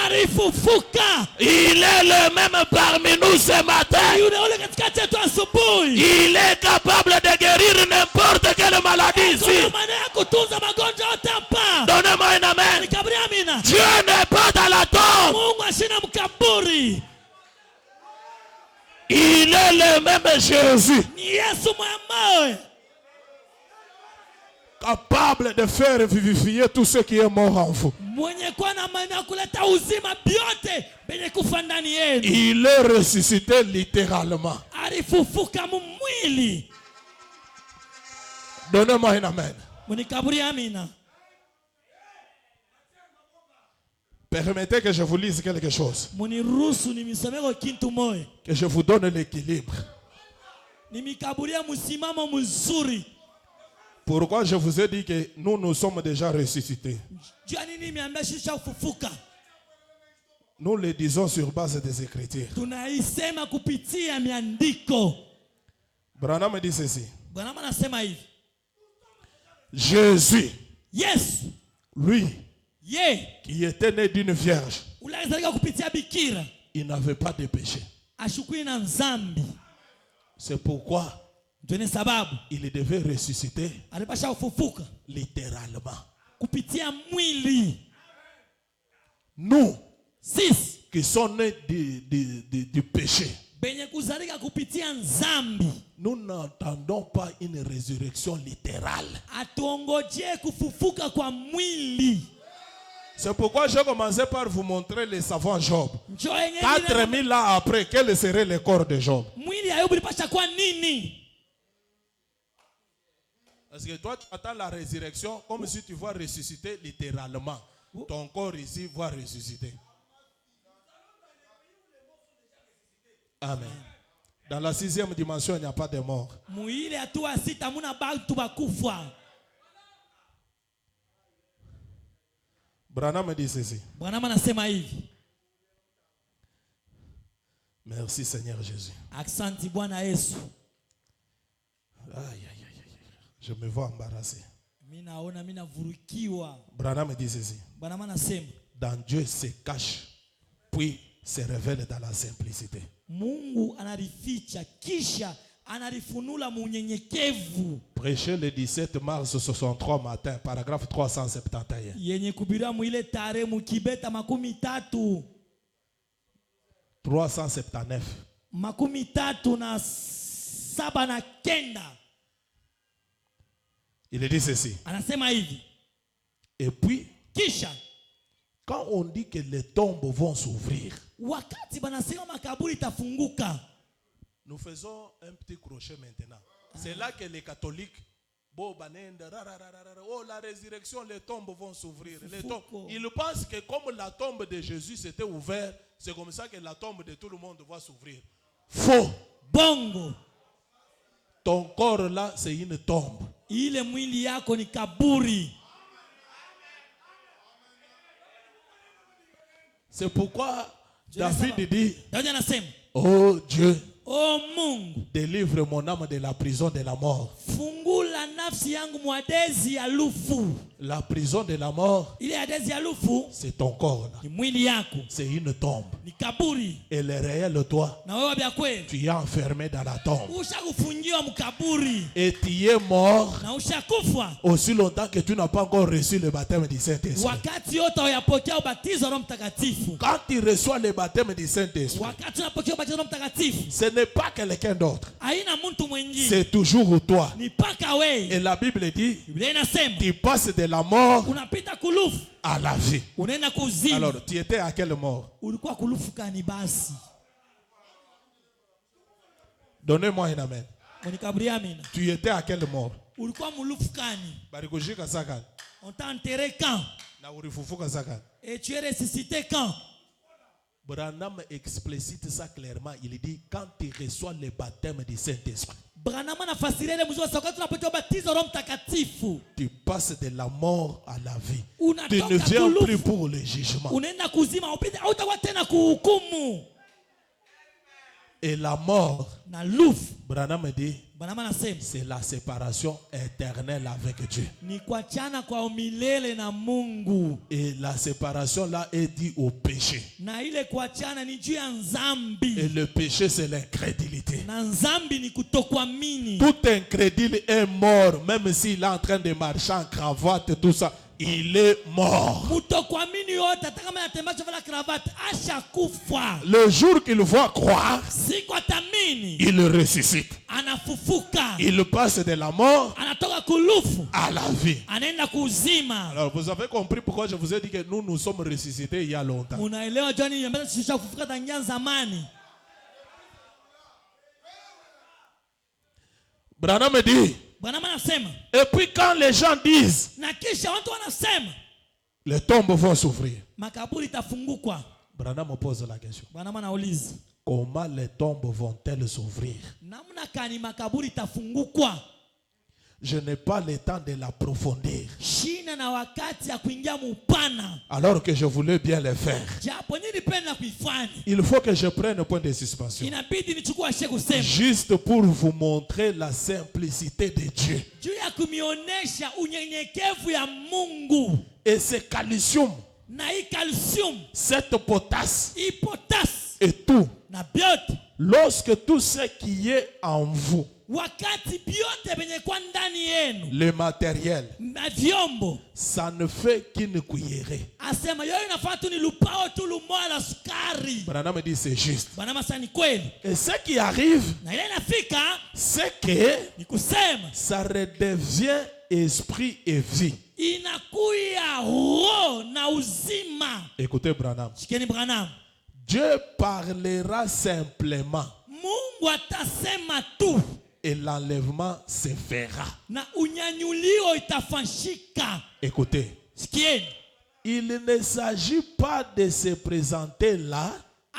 Alifufuka. Il est le même parmi nous ce matin. Yule ule katikati yetu asubuhi. Il est capable de guérir n'importe quelle maladie ici. Kuna maana ya kutunza magonjwa yote hapa. Donnez-moi un amen. Unikaburi amina. Dieu n'est pas dans la tombe. Mungu ashina mkaburi. Il est le même Jésus. Ni Yesu moya moya. Capable de faire vivifier tout ce qui est mort en vous. Mwenye kuwa na maana ya kuleta uzima vyote benye kufa ndani yenu. Il est ressuscité littéralement. Alifufuka mumwili. Donnez-moi un amen. Unikaburi amina. Permettez que je vous lise quelque chose. Muniruhusu nimisomeko kintu moya. Que je vous donne l'équilibre. Ni mikaburi ya msimamo mzuri. Pourquoi je vous ai dit que nous sommes déjà ressuscités? Jua nini nimeambia shisha kufufuka? Nous le disons sur base des Écritures. Tunaisema kupitia miandiko. Branham me dit ceci. Branham anasema hivi. Jésus, Yes, lui, qui était né d'une vierge, il n'avait pas de péché. C'est pourquoi il devait ressusciter littéralement. Nous qui sommes nés du péché, nous n'entendons pas une résurrection littérale. C'est pourquoi j'ai commencé par vous montrer les savants Job. 4000 ans après, quel serait le corps de Job? Parce que toi, tu attends la résurrection comme si tu vas ressusciter littéralement. Ton corps ici va ressusciter. Amen. Dans la 6e dimension, il n'y a pas de mort. Branham me dit ceci. Merci Seigneur Jésus. Je me vois embarrassé. Branham me dit ceci. Dans Dieu se cache, puis se révèle dans la simplicité. Mungu anarificha kisha anarifunula munyenyekevu. Prêché le 17 mars 63 matin, paragraphe 371. Yenye kubira mwile tare mukibeta makumi tatu. 379. Makumi tatu na saba na kenda. Il dit ceci. Anasema hivi. Et puis, kisha, quand on dit que les tombes vont s'ouvrir, wakati banasema makaburi tafunguka, nous faisons un petit crochet maintenant. C'est là que les catholiques, oh la résurrection, les tombes vont s'ouvrir. Ils pensent que comme la tombe de Jésus s'était ouverte, c'est comme ça que la tombe de tout le monde va s'ouvrir. Faux. Bongo. Ton corps là, c'est une tombe. Ile mwili yako ni kaburi. C'est pourquoi David dit, oh Dieu, oh Mungu, délivre mon âme de la prison de la mort. Fungula nafsi yangu mwadezi ya lufu. La prison de la mort, ile adezi ya lufu, c'est ton corps. Ni mwili yako. C'est une tombe. Ni kaburi. Et le réel toi, na wewe bya kweli, tu es enfermé dans la tombe. Ushakufungiwa mkaburi. Et tu es mort. Na ushakufa. Aussi longtemps que tu n'as pas encore reçu le baptême du Saint-Esprit. Wakati yote uyapokea ubatizo wa Roho Mtakatifu. Quand tu reçois le baptême du Saint-Esprit, wakati unapokea ubatizo wa Roho Mtakatifu, ce n'est pas quelqu'un d'autre. Haina mtu mwingine. C'est toujours toi. Ni paka wewe. Et la Bible dit, Biblia inasema, tu passes de la mort unapita kulufu à la vie. Unaenda kuzima. Alors, tu étais à quelle mort? Ulikuwa kulufu kani basi? Donnez-moi un amen. Monikaburi amina. Tu étais à quelle mort? Ulikuwa mulufu kani? Barikujika sakani. On t'a enterré quand? Na urifufuka sakani. Et tu es ressuscité quand? Branham explicite ça clairement. Il dit quand tu reçois le baptême du Saint-Esprit. Branham anafasiria ile mzuri wakati tunapokea ubatizo wa Roho Mtakatifu. Tu passes de la mort à la vie. Unatoka tu ne viens plus pour le jugement. Unaenda kuzima, hautakuwa tena kuhukumu. Et la mort, na lufu, Branham dit, c'est la séparation éternelle avec Dieu. Ni kuachana kwa milele na Mungu. Et la séparation là est due au péché. Na ile kuachana ni juu ya nzambi. Et le péché c'est l'incrédulité. Na nzambi ni kutokuamini. Tout incrédule est mort, même s'il est en train de marcher en cravate et tout ça. Il est mort. Le jour qu'il va croire, il ressuscite. Il passe de la mort à la vie. Alors vous avez compris pourquoi je vous ai dit que nous sommes ressuscités il y a longtemps. Branham me dit, et puis quand les gens disent, les tombes vont s'ouvrir. Branham me pose la question. comment les tombes vont-elles s'ouvrir? Namna kani makaburi itafungukwa? Je n'ai pas le temps de l'approfondir. Shina na wakati ya kuingia mupana. Alors que je voulais bien le faire. Japo nilipenda kuifanya. Il faut que je prenne un point de suspension. Inabidi nichukue kusema. Juste pour vous montrer la simplicité de Dieu. Juu ya kumionesha unyenyekevu ya Mungu. Et ce calcium. Na hii calcium. Cette potasse. Hii potasse. Et tout. Na biote. Lorsque tout ce qui est en vous. Wakati biote benye kwa ndani yenu. Le matériel. Na vyombo. Ça ne fait qu'une cuillerée. Asema yoyo inafaa tu ni lupao tu lumoja la sukari. Branham me dit c'est juste. Branham sasa ni kweli. Et ce qui arrive. Na ile inafika. C'est que. Ni kusema. Ça redevient esprit et vie. Inakuya roho na uzima. Écoutez Branham. Shikeni Branham. Dieu parlera simplement. Mungu atasema tu. Et l'enlèvement se fera. Na unyanyulio itafanyika. Écoutez. Sikieni. Il ne s'agit pas de se présenter là.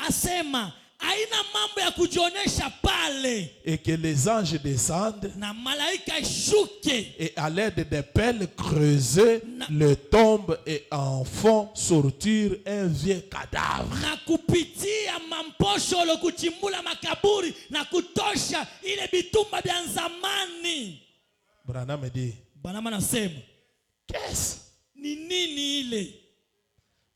Asema haina mambo ya kujionesha pale. Et que les anges descendent. Na malaika ishuke. Et à l'aide des pelles creuser le tombe et en fond sortir un vieux cadavre. Na kupitia mamposholo kuchimbula makaburi na kutosha ile bitumba vya zamani. Branham me dit. Branham anasema. Qu'est-ce? Ni nini ile?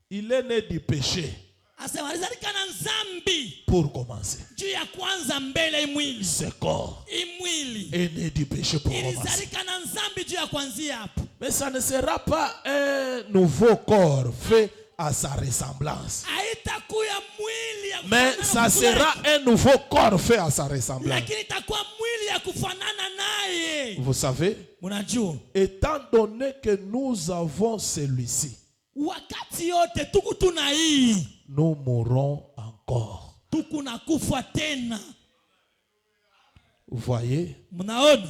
Il est né du péché. Asema alizalika na nzambi. Pour commencer. Juu ya kwanza mbele imwili. Ce corps. Imwili. Est né du péché pour commencer. Ilizalika na nzambi juu ya kwanzia hapo. Mais ça ne sera pas un nouveau corps fait à sa ressemblance. Haitakuya mwili ya mais ça sera un nouveau corps fait à sa ressemblance. Lakini itakuwa mwili ya kufanana naye. Vous savez? Munajua. Étant donné que nous avons celui-ci. Wakati yote tuku tuna hii. Nous mourrons encore. Tuku na kufa tena. Vous voyez? Mnaona?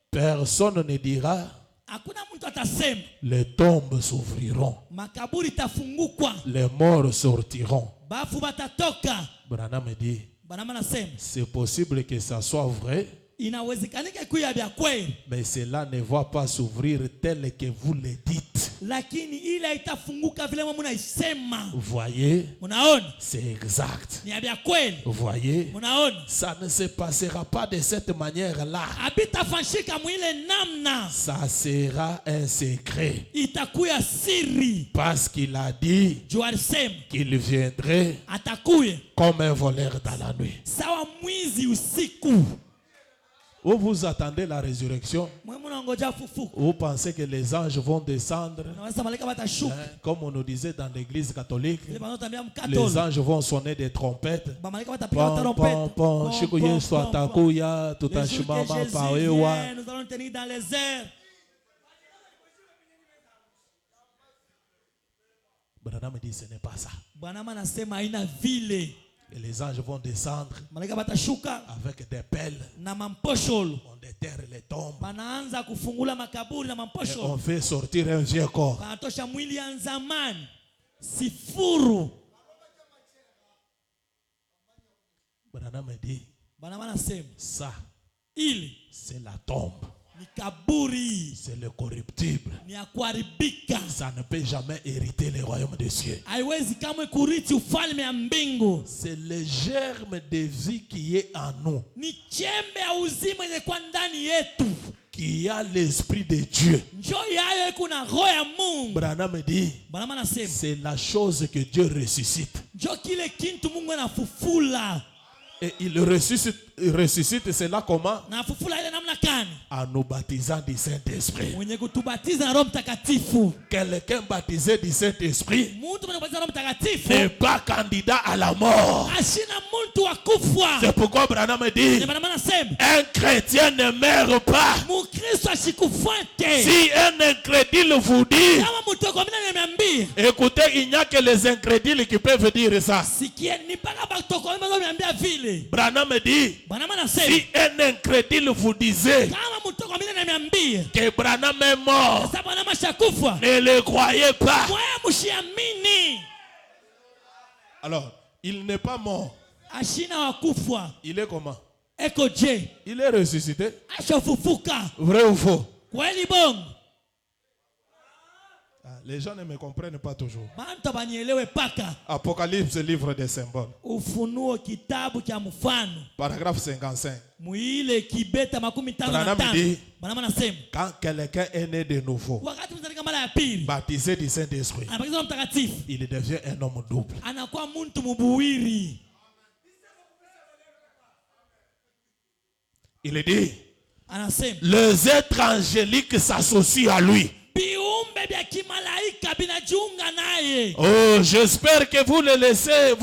Personne ne dira. Hakuna mtu atasema. Les tombes s'ouvriront. Makaburi itafungukwa. Les morts sortiront. Bafu batatoka. Branham me dit. Branham anasema. C'est possible que ça soit vrai. Inawezekanika kuya vya kweli. Mais cela ne va pas s'ouvrir tel que vous le dites. Lakini ile itafunguka vile mnaisema. Voyez? Unaona? C'est exact. Ni vya kweli. Voyez? Unaona? Ça ne se passera pas de cette manière-là. Habitafanyika mwile namna. Ça sera un secret. Itakuya siri. Parce qu'il a dit qu'il viendrait atakuya comme un voleur dans la nuit. Sawa mwizi usiku. Où vous attendez la résurrection? Vous pensez que les anges vont descendre? Comme on nous disait dans l'église catholique, les anges vont sonner des trompettes. Nous allons tenir dans les airs. Branham dit ce n'est pas ça. Et les anges vont descendre avec des pelles. On déterre les tombes. Et on fait sortir un vieux corps. Branham dit ça, c'est la tombe. C'est le corruptible. Ça ne peut jamais hériter le royaume des cieux. C'est le germe de vie qui est en nous. Qui a l'esprit de Dieu. Branham dit c'est la chose que Dieu ressuscite. Et il ressuscite cela comment? En nous baptisant du Saint-Esprit. Quelqu'un baptisé du Saint-Esprit n'est pas candidat à la mort. C'est pourquoi Branham dit un chrétien ne meurt pas. Si un incrédule vous dit, écoutez, il n'y a que les incrédules qui peuvent dire ça. Branham dit, si un incrédule vous disait que Branham est mort, ne le croyez pas. Alors, il n'est pas mort. ashina wakufwa Il est comment? eko je Il est ressuscité. ashafufuka Vrai ou faux? kweli bongo? Les gens ne me comprennent pas toujours. Bantu banielewe paka. Apocalypse, livre des symboles. Ufunuo kitabu cha mfano. Paragraphe 55. Muile kibeta makumi tano na Branham dit, Banama nasema, quand quelqu'un est né de nouveau, wakati mzalika mara ya pili, baptisé du Saint-Esprit, anabakizwa mtakatifu, il devient un homme double. anakuwa muntu mubuwiri. Il dit, Anasema, les êtres angéliques s'associent à lui. biumbe vya kimalaika binajiunga naye. Oh, j'espère que vous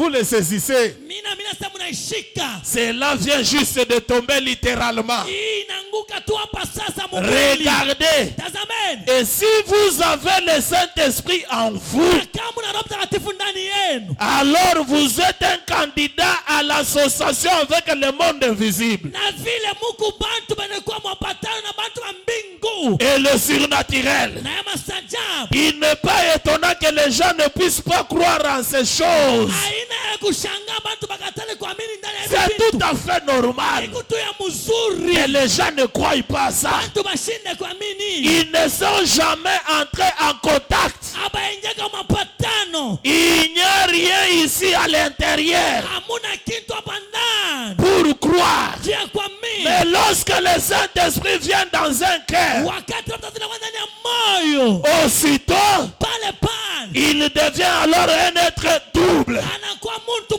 le saisissez. Mina sasa mnaishika. Cela vient juste de tomber littéralement. Inaanguka tu hapa sasa mwili. Regardez. Tazameni. Et si vous avez le Saint-Esprit en vous, kama na Roho Mtakatifu ndani yenu, alors vous êtes un candidat à l'association avec le monde invisible. Na vile muku bantu banakuwa mwapatano na bantu wa mbingu. Et le surnaturel. Na ya masajabu. Il n'est pas étonnant que les gens ne puissent pas croire en ces choses. Haina ya kushangaa bantu bakatale kuamini ndani ya C'est vitu. tout à fait normal Ikutu ya mzuri. que les gens ne croient pas à ça. Bantu bashinde kuamini. Ils ne sont jamais entrés en contact. Aba injaka mapatano. Il n'y a rien ici à l'intérieur Hamuna kitu hapa ndani. pour croire. Jia kuamini. Mais lorsque le Saint-Esprit vient dans un cœur, Wakati Roho Mtakatifu ndani ya moyo, aussitôt, pale pale, il devient alors un être double. anakuwa muntu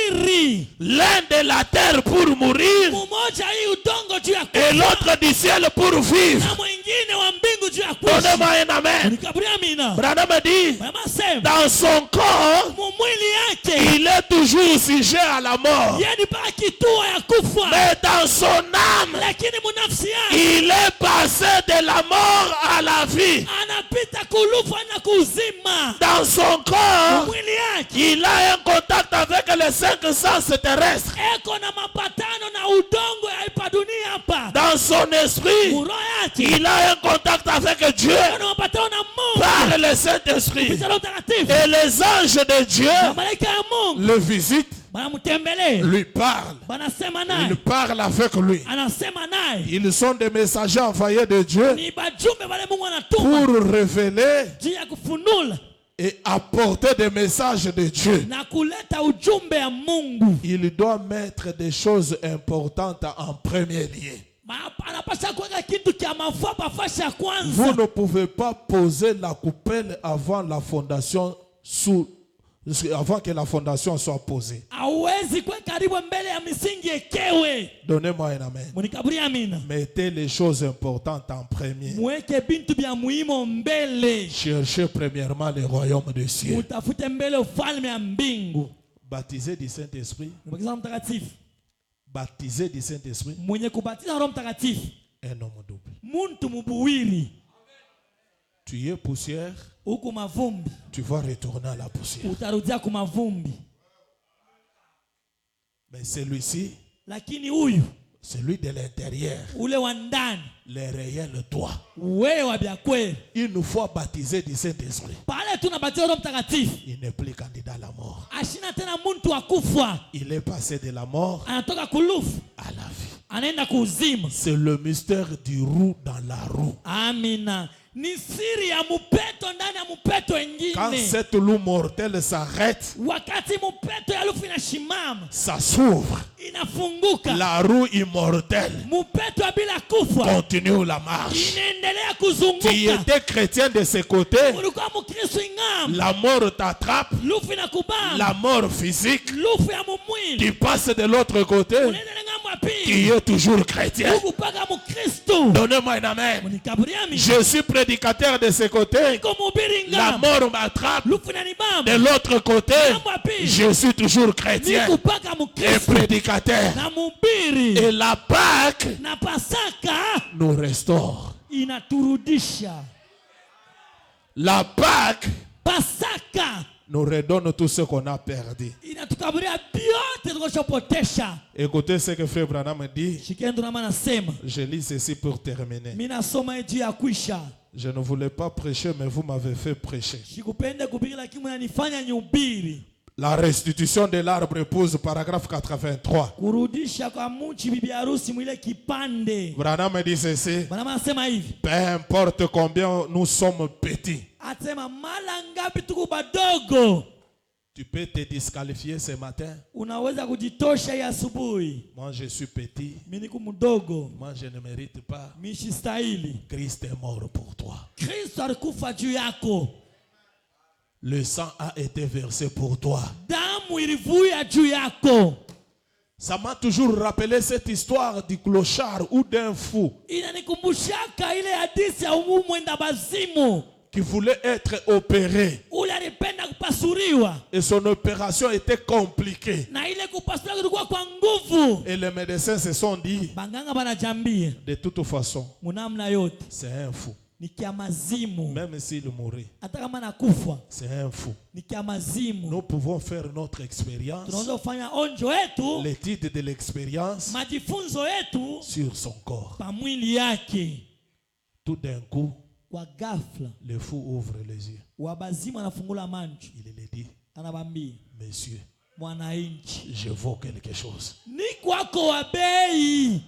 mubuwiri. L'un de la terre pour mourir Mmoja hii udongo juu ya et kufa. l'autre du ciel pour vivre. Na mwingine wa mbingu juu ya kuishi. Donnez-moi un amen. Nikaburia mina. Branham dit, Mama sema, dans son corps, mwili yake, il est toujours sujet à la mort. yani pa kituo ya kufa. Mais dans son âme, Lakini munafsi yake, il est passé de la mort à la vie. anapita kulufa na kuzima. Dans son corps, Mwili yake, il a un contact avec les 5 sens terrestres. eko na mapatano na udongo ya ipa dunia hapa. Dans son esprit, Roho yake, il a un contact avec Dieu eko na mapatano na Mungu. par le Saint-Esprit. Kupitia Roho Mtakatifu. Et les anges de Dieu Na malaika ya Mungu le visitent, banamtembelea. lui parlent. Banasema naye. Ils parlent avec lui. Anasema naye. Ils sont des messagers envoyés de Dieu Ni bajumbe wale Mungu anatuma. pour révéler Juu ya kufunula et apporter des messages de Dieu. na kuleta ujumbe ya Mungu. Il doit mettre des choses importantes en premier lieu. Anapasha kuweka kitu cha mafua pafasha ya Vous kwanza. ne pouvez pas poser la coupelle avant la fondation avant que la fondation soit posée. Hawezi kuweka karibu mbele ya misingi ekewe. Donnez-moi un amen. Munikaburia amina. Mettez les choses importantes en premier. Mweke bintu bya muhimu mbele. Cherchez premièrement le royaume des cieux. Utafute mbele ufalme ya mbingu. Baptisé du Saint-Esprit. Mbatiza Roho Mtakatifu. Baptisé du Saint-Esprit. Mwenye kubatiza Roho Mtakatifu. Un homme double. Muntu mubuwiri. Tu es poussière. Huku mavumbi. Tu vas retourner à la poussière. Utarudia ku mavumbi. Mais celui-ci, Lakini huyu, celui de l'intérieur, ule wa ndani, le réel toi. wewe wa bya kweli. Une fois baptisé du Saint-Esprit, Pale tunabatiza Roho Mtakatifu. il n'est plus candidat à la mort. Ashina tena muntu wa kufa. Il est passé de la mort Anatoka kulufu. à la vie. Anaenda kuuzima. C'est le mystère du roue dans la roue. Amina. Ni siri ya mupeto ndani ya mupeto Quand wengine. cette roue mortelle s'arrête, Wakati mupeto ya lufu inashimama, ça s'ouvre. inafunguka. La roue immortelle Mupeto ya bila kufa continue la marche. inaendelea Tu kuzunguka. étais chrétien de ce côté, Ulikuwa Mkristo ing'amu, la mort t'attrape, lufu inakubana. la mort physique. Lufu ya mumwili. Tu passes de l'autre côté, Unaenda ng'amu ya tu pili. es toujours chrétien. Huku paka Mkristo. Donnez-moi un amen. Munikaburia mimi. Je suis prédicateur de ce côté. Niko mhubiri La ng'amu. mort m'attrape. Lufu inanibamba. De l'autre côté, Ng'amu ya pili. je suis toujours chrétien Niko paka et Mkristo. prédicateur. Na mhubiri. Et la Pâque Na Pasaka nous restaure. inaturudisha. La Pâque Pasaka nous redonne tout ce qu'on a perdu. inatukaburia vyote tulivyopotesha. Écoutez ce que Frère Branham dit. Shikeni nama nasema. Je lis ceci pour terminer. Mimi nasoma juu ya kwisha. Je ne voulais pas prêcher, mais vous m'avez fait prêcher. Sikupenda kuhubiri lakini mnanifanya nihubiri. La restitution de l'arbre épouse, paragraphe 83. Kurudisha kwa mchi bibi harusi mwile kipande. Branham me dit ceci. Branham anasema hivi. Peu importe combien nous sommes petits. Asema mala ngapi tuko badogo. Tu peux te disqualifier ce matin. Unaweza kujitosha hii asubuhi. Moi je suis petit. Mimi niko mdogo. Moi je ne mérite pas. Mimi sistahili. Christ est mort pour toi. Kristo alikufa juu yako. Le sang a été versé pour toi. Damu ilivuja juu yako. Ça m'a toujours rappelé cette histoire du clochard ou d'un fou. Inanikumbushaka ile hadithi ya mwenda bazimu Qui voulait être opéré. Ule alipenda kupasuriwa. Et son opération était compliquée. Na ile kupasuriwa kulikuwa kwa nguvu. Et les médecins se sont dit, banganga banajambia, de toute façon, munamna yote c'est un fou. Ni kia mazimu. Même s'il mourit, hata kama nakufa, c'est un fou. Ni kia mazimu. Nous pouvons faire notre expérience, tunaweza kufanya onjo yetu, l'étude de l'expérience majifunzo yetu sur son corps. pa mwili yake. Tout d'un coup, kwa ghafla, le fou ouvre les yeux. Wabazimu anafungula macho. Il le dit, anabambia, Monsieur, mwananchi, je vaux quelque chose. Ni kwako wa bei.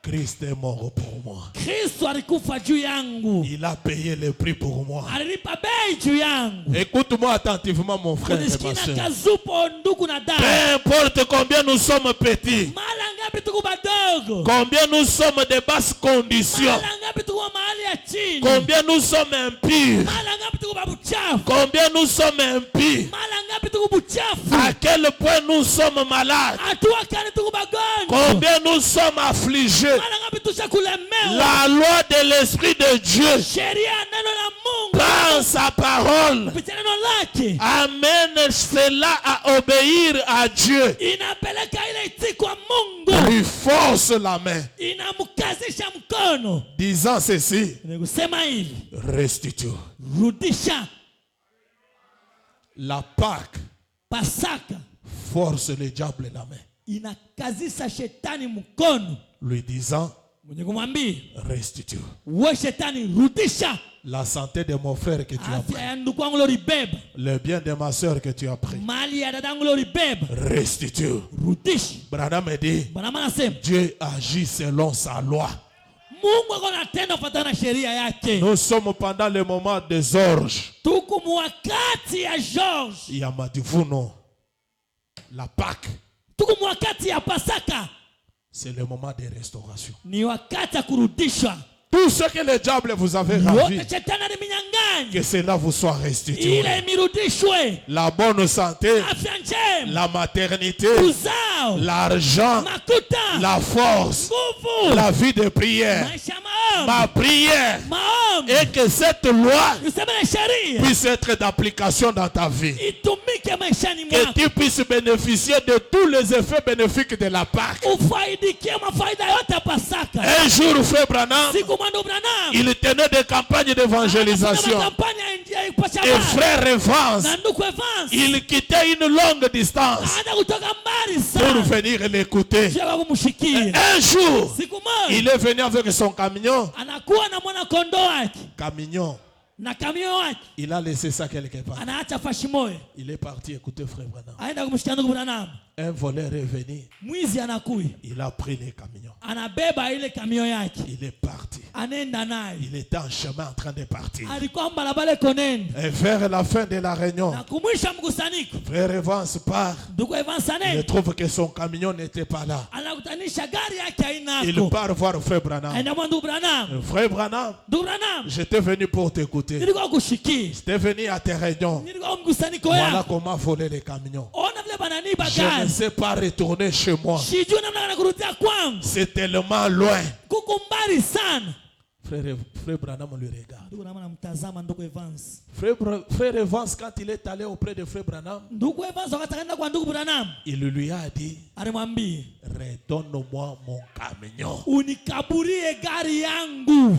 Christ est mort pour moi. Kristo alikufa juu yangu. Il a payé le prix pour moi. Alilipa bei juu yangu. Écoute-moi attentivement, mon frère et ma soeur. Kazupo ndugu na dada. Peu importe combien nous sommes petits, mala ngapi tuko badogo, combien nous sommes de basses conditions, mala ngapi tuko mahali ya chini, combien nous sommes impurs, mala ngapi tuko babuchafu, combien nous sommes impies, mala ngapi tuko buchafu, à quel point nous sommes malades, atua kani tuko bagonjwa, combien nous sommes affligés. mala ngapi tushakulemewa. La loi de l'Esprit de Dieu, sheria neno la Mungu, par sa parole, kupitia neno lake, amène cela à obéir à Dieu. inapeleka ile itii kwa Mungu, Lui force la main, inamkazisha mkono, disant ceci, nikusema hivi, restitue. rudisha. La Pâque Pasaka force le diable la main, inakazisha shetani mkono, lui disant, mwenye kumwambia, restitue. we shetani rudisha. La santé de mon frère que tu as pris, afya ya ndugu wangu lolibeba, le bien de ma soeur que tu as pris, mali ya dadangu lolibeba, restitue. rudisha. Branham me dit, Bwana anasema Dieu agit selon sa loi. Mungu ako anatenda kufuatana na sheria yake. Nous sommes pendant le moment des orges. Tuko mwakati ya George, Il y a Madivuno, la Pâque. tuko mwakati ya Pasaka, C'est le moment de restauration. ni wakati ya kurudishwa. Tout ce que le diable vous avait ravi, Yote shetani aliminyang'anya, que cela vous soit restitué. ile imirudishwe. La bonne santé, Afya njema, la maternité, uzao, l'argent, makuta, la force, nguvu, la vie de prière, maisha maombi, ma prière, maombi, et que cette loi useme na sheria puisse être d'application dans ta vie. itumike maishani Que mwako, tu puisses bénéficier de tous les effets bénéfiques de la Pâque. ufaidikie mafaida yote ya Pasaka. Un jour, frère Branham, Siku mwandu Branham il tenait des campagnes d'évangélisation. kampani ya kupasha Et habari. frère Evans, Na ndugu Evans il quittait une longue distance baada kutoka mbali pour sana venir l'écouter. kwa kumshikia. Un jour, Siku moja il est venu avec son camion. anakuwa na mwana kondoo wake Camion. na kamio wake, Il a laissé ça quelque part. anaacha fashi moyo, Il est parti écouter frère Branham. aenda kumshikia ndugu Branham. Un voleur est venu. Mwizi anakuya, Il a pris les camions. anabeba ile kamio yake, Il est parti. anaenda naye. Il était en chemin en train de partir. Alikuwa barabara konenda Et vers la fin de la réunion, na kumwisha mkusanyiko, frère Evans part. ndugu Evans Il anaenda, trouve que son camion n'était pas là. anakutanisha gari yake haina Il yako, part voir frère Branham. aenda mwa ndugu Branham. Frère Branham, Ndugu Branham, j'étais venu pour t'écouter. nilikuwa kushikia, J'étais venu à tes réunions. nilikuwa mkusanyiko Voilà yako, comment voler les camions. ona vile bananiba Je ne gari, sais pas retourner chez moi. sijui namna gani kurudia kwangu, C'est tellement loin. kuko mbali sana. Frère Branham lui regarde. Ndugu Branham anamtazama ndugu Evans. Frère Evans, quand il est allé auprès de frère Branham, Ndugu Evans wakati akaenda kwa ndugu Branham, il lui a dit, alimwambia, redonne-moi mon camion. unikaburie gari yangu.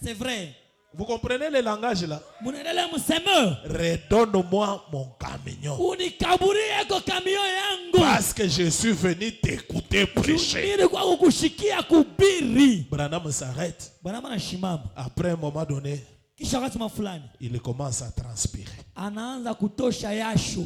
C'est vrai. Vous comprenez le langage là? Munaendelea msemo, Redonne-moi mon camion. unikaburie ko kamio yangu. Parce que je suis venu t'écouter prêcher. Ili kwa kukushikia kubiri. Branham s'arrête. Branham anashimama. Après un moment donné, Kisha wakati mafulani il commence à transpirer. anaanza kutosha yashu.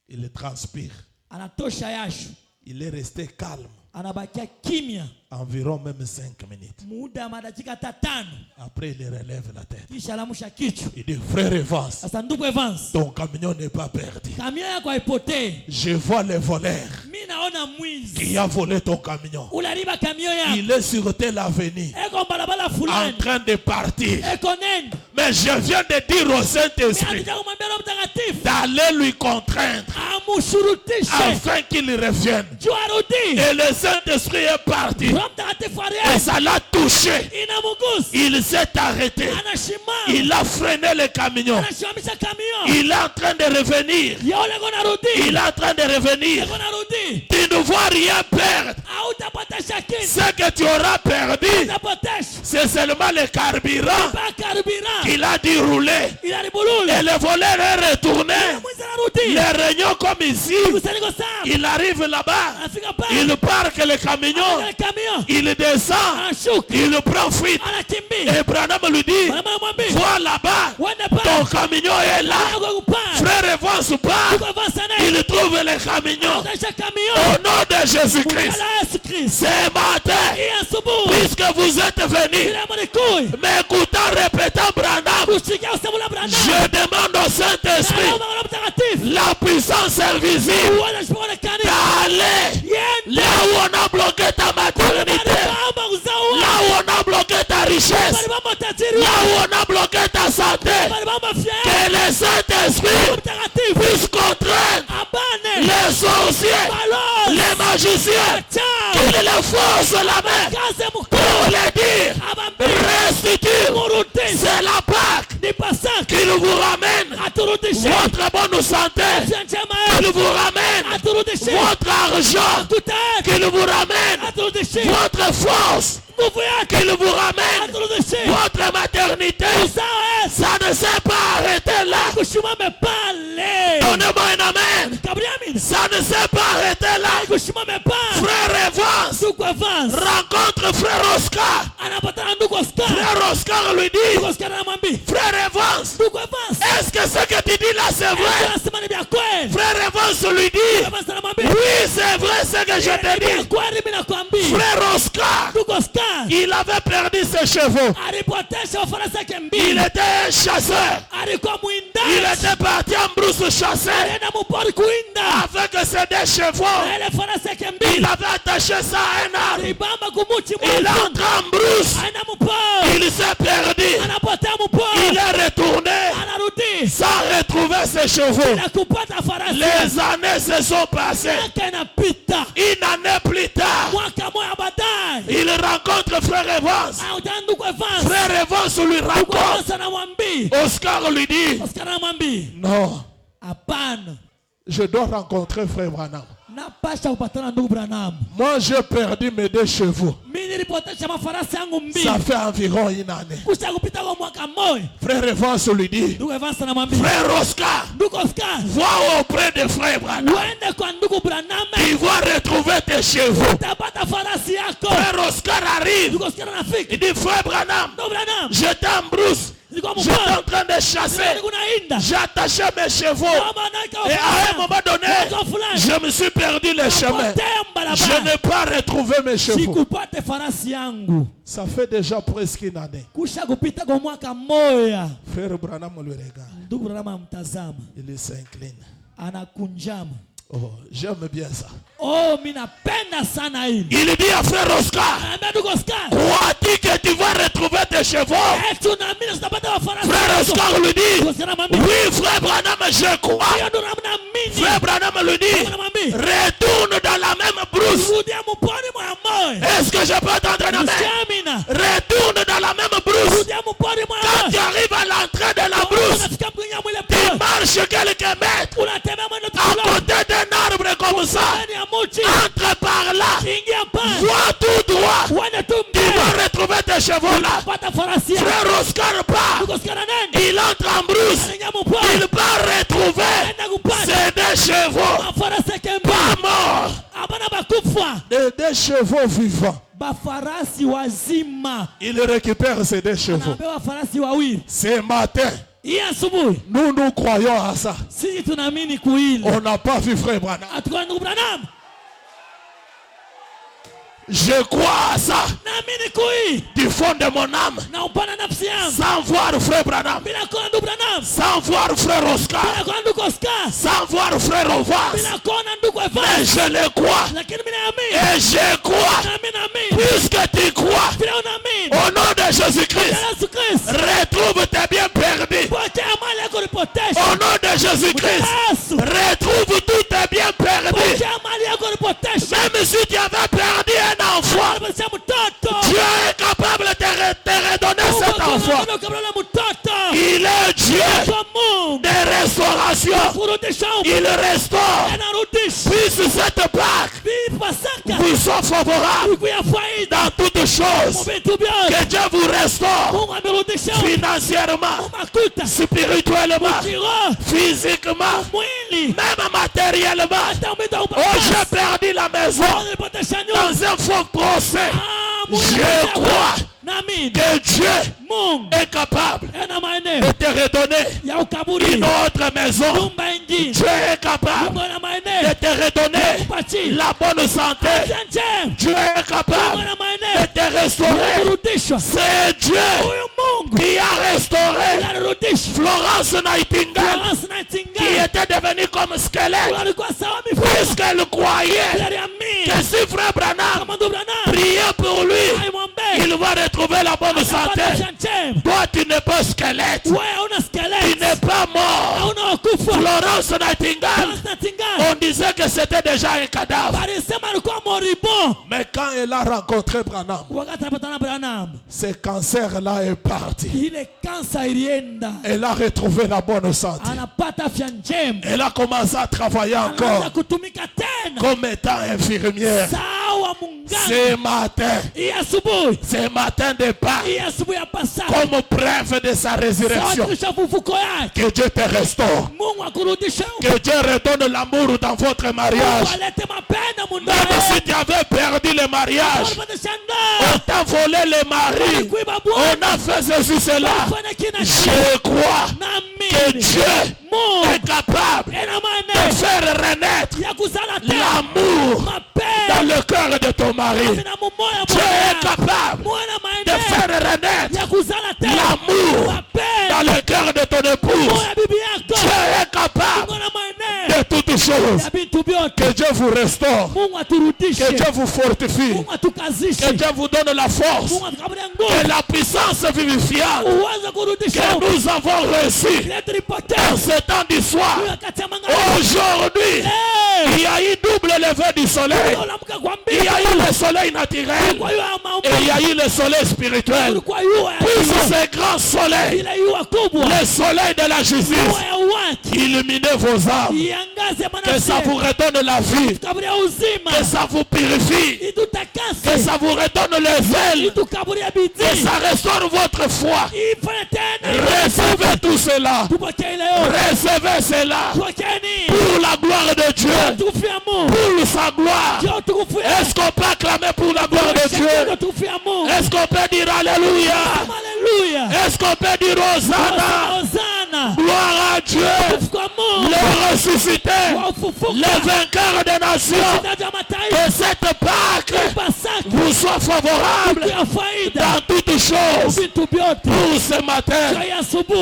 Il transpire. Anatosha yashu. Il est resté calme. Anabakia kimya. Environ même 5 minutes. Muda madakika 5. Après, il relève la tête. Kisha alamusha kichwa. Il dit, frère Evans, Sasa ndugu Evans, ton camion n'est pas perdu. camion yako haipotei. Je vois le voleur Mimi naona mwizi. qui a volé ton camion. Unaliba camion yako. Il est sur telle avenue, Eko barabara en fulani. train de partir. Eko nenda. Mais je viens de dire au Saint-Esprit Mimi kumwambia Roho Mtakatifu d'aller lui contraindre amushurutishe. afin qu'il revienne. Juu arudi. Et le Saint-Esprit est parti. Roho Mtakatifu Et aliye. ça l'a touché. Inamugusa. Il s'est arrêté. Anashimama. Il a freiné le camion. Anashimamisha camion. Il est en train de revenir. Yole gonarudi. Il est en train de revenir. Gonarudi. Tu ne vois rien perdre. Hautapotesha kitu. Ce que tu auras perdu, Utapotesha. c'est seulement le carburant Ba carburant. qu'il a dû rouler. Inaribulula. Et le voleur est retourné. Mwizi anarudi. Les réunions comme ici. Kusanyiko sana. Il arrive là-bas. Anafika pale. Il parque le camion. Anafika camion. Il descend. Anashuka. Il prend fuite. Anakimbia. Et Branham lui dit, Mama mwambie. vois là-bas. Wende Ton pale. camion est là. Anako kupanda. Frère Evans pas. Tuko Evans naye. Il trouve le camion. Anatosha Au camion. nom de Jésus-Christ. Ala Yesu Kristo. Ce matin, Hii asubuhi. puisque vous êtes venus, Kila mwanikui. m'écoutant répétant Branham, Kusikia usemu la Branham. je demande au Saint-Esprit Naomba Roho Mtakatifu. la puissance invisible Uone shimoni kanisa. d'aller Yende. là où on a bloqué ta maternité, Baba uzaua. là où on a bloqué ta richesse, Bali baba tajiri. là où on a bloqué ta santé, Bali baba fiel. que le Saint-Esprit Mtakatifu. puisse contraindre Abane. les sorciers, Balozi. les magiciens, Achawi. qu'il les force la main Kaze pour mkuu. les dire, Abambili. restitue, Murudishe. c'est la Pâque Ni Pasaka. qui vous ramène Aturudishe. votre bonne santé, Afya njema qu'il yetu. vous ramène Aturudishe. votre argent, Mafuta yetu. qu'il vous ramène Aturudishe. votre force, Nguvu yetu. qu'il vous ramène Aturudishe. votre maternité. Uzao yetu. Ça ne s'est pas arrêté là. Kusimame pale. Donnez-moi un amen. Kabriamini. Ça ne s'est pas arrêté là. Kusimame pale. Frère Evans Ndugu Evans. rencontre frère Oscar. Anapatana ndugu Oscar. Frère Oscar lui dit, Ndugu Oscar anamwambia. frère Evans, Ndugu Evans. est-ce que ce que tu dis là c'est vrai? Anasema ni vya kweli. Frère Evans lui dit, Evans anamwambia. oui c'est vrai ce que je te Ni vya dis. kweli mimi nakwambia. Frère Oscar, Ndugu Oscar. il avait perdu ses chevaux. Alipotesha wafarasi yake Il mbili. était un chasseur. Alikuwa Il mwindaji. était parti en brousse chasser Alienda mpori kuinda. avec ses deux chevaux. Na ile farasi yake Il mbili. avait attaché ça à un arbre. Alibamba kumuchi Il mmoja. entre en brousse. Aenda mpori. Il s'est perdu. Anapotea Il mpori. est retourné Anarudi. sans retrouver ses chevaux. Na kupata farasi. Les années se sont passées. Miaka inapita. Une année plus tard, Mwaka moja baadaye. il rencontre frère Evans. Anakutana ndugu Evans. Frère Evans lui Ndugu raconte. Evans anamwambia. Oscar lui dit, Oscar anamwambia. non, Hapana. je dois rencontrer frère Branham. Napasha kupatana ndugu Branham. Moi, j'ai perdu mes deux chevaux. Mimi nilipotesha mafarasi yangu mbili. Ça fait environ une année. Kusha kupita kwa mwaka mmoja. Frère Evans lui dit, Ndugu Evans anamwambia. frère Oscar, Ndugu Oscar. va auprès de frère Branham. Uende kwa ndugu Branham. Il va retrouver tes chevaux. Utapata farasi yako. Frère Oscar arrive. Ndugu Oscar anafika. Il dit, frère Branham, Ndugu Branham. j'étais en brousse. Nilikuwa J'étais en mpori. train de chasser. Nilikuwa nainda. J'ai attaché mes chevaux. Mama anaika Et à un moment donné, Wakati fulani. je me suis perdu le chemin. Napotea Je mbarabara. n'ai pas retrouvé mes chevaux. Sikupate farasi yangu. Ça fait déjà presque une année. Kusha kupita kwa mwaka mmoja. Frère Branham le regarde. Ndugu Branham amtazama. Il s'incline. Anakunjama. Oh, j'aime bien ça. Oh, mimi napenda sana hili. Il dit à frère Oscar, Anaambia ndugu Oscar. crois-tu que tu vas retrouver tes chevaux? Tunaamini tutapata wafarasi. Frère Oscar lui dit, Ndugu Oscar anamwambia. oui frère Branham, je crois. Hiyo ndo naamini. Frère Branham lui dit, Anamwambia. retourne dans la même brousse. Rudia mponi mwa moyo. Est-ce que je peux t'entendre un amen? Usiamina. Retourne dans la même brousse. Rudia mponi mwa Quand tu moyo. arrives à l'entrée de la brousse, Unafika mkwenye mwile tu pole. marches quelques mètres Unatembea mwendo à fulani. côté d'un arbre comme ça. Ndani ya mti. Entre par là. Ingia pale. Vois tout droit. Uende tu Tu mbele. vas retrouver tes chevaux là. Pata farasi yako. Frère Oscar part. Ndugu Oscar anaenda. Il entre en brousse. Anaingia mponi. Il va retrouver Anaenda kupata. ses deux chevaux Mafarasi yake pas mbili. morts. Hapana bakufa. Des chevaux vivants. bafarasi wazima. Il récupère ses 2 chevaux. Anapewa farasi wawili. Ce matin, Hii asubuhi nous croyons à ça. sisi tunaamini kuili. On n'a pas vu frère Branham. Atakuwa ndugu Branham. Je crois à ça Naamini kuili. du fond de mon âme. Na upana nafsi yangu. Sans voir frère Branham. Bila kuona ndugu Branham. Sans voir frère Oscar. Bila kuona ndugu Oscar. Sans voir frère Ovas. Bila kuona ndugu Mais Evans. je le crois. Lakini mimi naamini. Et je crois. Naamini. Puisque tu crois. Bila unaamini. Au nom de Jésus-Christ. Yesu Kristo. Retrouve tes biens perdus. Pokea mali yako ulipotesha. Au nom de Jésus-Christ. Yesu. Retrouve tous tes biens perdus. Pokea mali yako ulipotesha. Même si tu avais perdu un enfant, Ulipotesha mtoto. Dieu est capable de te redonner cet enfant. Il est Dieu de restauration. Il restaure. Puisse cette Pâque vous soit favorable dans toutes choses. Que Dieu vous restaure financièrement, spirituellement, physiquement, même matériellement. Oh, j'ai perdu la maison dans un faux procès. Je crois que Dieu est capable de te redonner une autre maison. Dieu est capable de te redonner la bonne santé. Dieu est capable de te restaurer. C'est Dieu qui a restauré Florence Nightingale, qui était devenue comme squelette, puisqu'elle croyait que si frère Branham priait pour lui, il va retrouver la bonne santé. Toi, tu n'es pas squelette. Tu n'es pas mort. Florence Nightingale, on disait que c'était déjà un cadavre. Mais quand elle a rencontré Branham, ce cancer-là est parti. Elle a retrouvé la bonne santé. Elle a commencé à travailler encore comme étant infirmière. Ce matin de Pâques, comme preuve de sa résurrection, que Dieu te restaure, que Dieu redonne l'amour dans votre mariage. Même si tu avais perdu le mariage, on t'a volé le mari, on a fait ceci, cela. Je crois que Dieu est capable de faire renaître l'amour dans le cœur de ton mari. Dieu est capable de faire renaître l'amour dans le cœur de ton épouse. Dieu est capable de toutes choses. Que Dieu vous restaure, que Dieu vous fortifie, que Dieu vous donne la force et la puissance vivifiante que nous avons reçue en ce temps du soir. Aujourd'hui, il y a eu double lever du soleil. Il y a eu le soleil naturel et il y a eu le soleil spirituel. Puisse ce grand soleil, le soleil de la justice, illuminer vos âmes, que ça vous redonne la vie, que ça vous purifie, que ça vous redonne les ailes, que ça restaure votre foi. Recevez tout cela, recevez cela pour la gloire de Dieu, pour sa gloire. Est-ce qu'on peut acclamer pour la gloire de Dieu? Est-ce qu'on peut dire Alléluia? Est-ce qu'on peut dire Hosanna? Gloire à Dieu, le ressuscité, le vainqueur des nations. Que cette Pâque vous soit favorable dans toutes choses. Pour ce matin,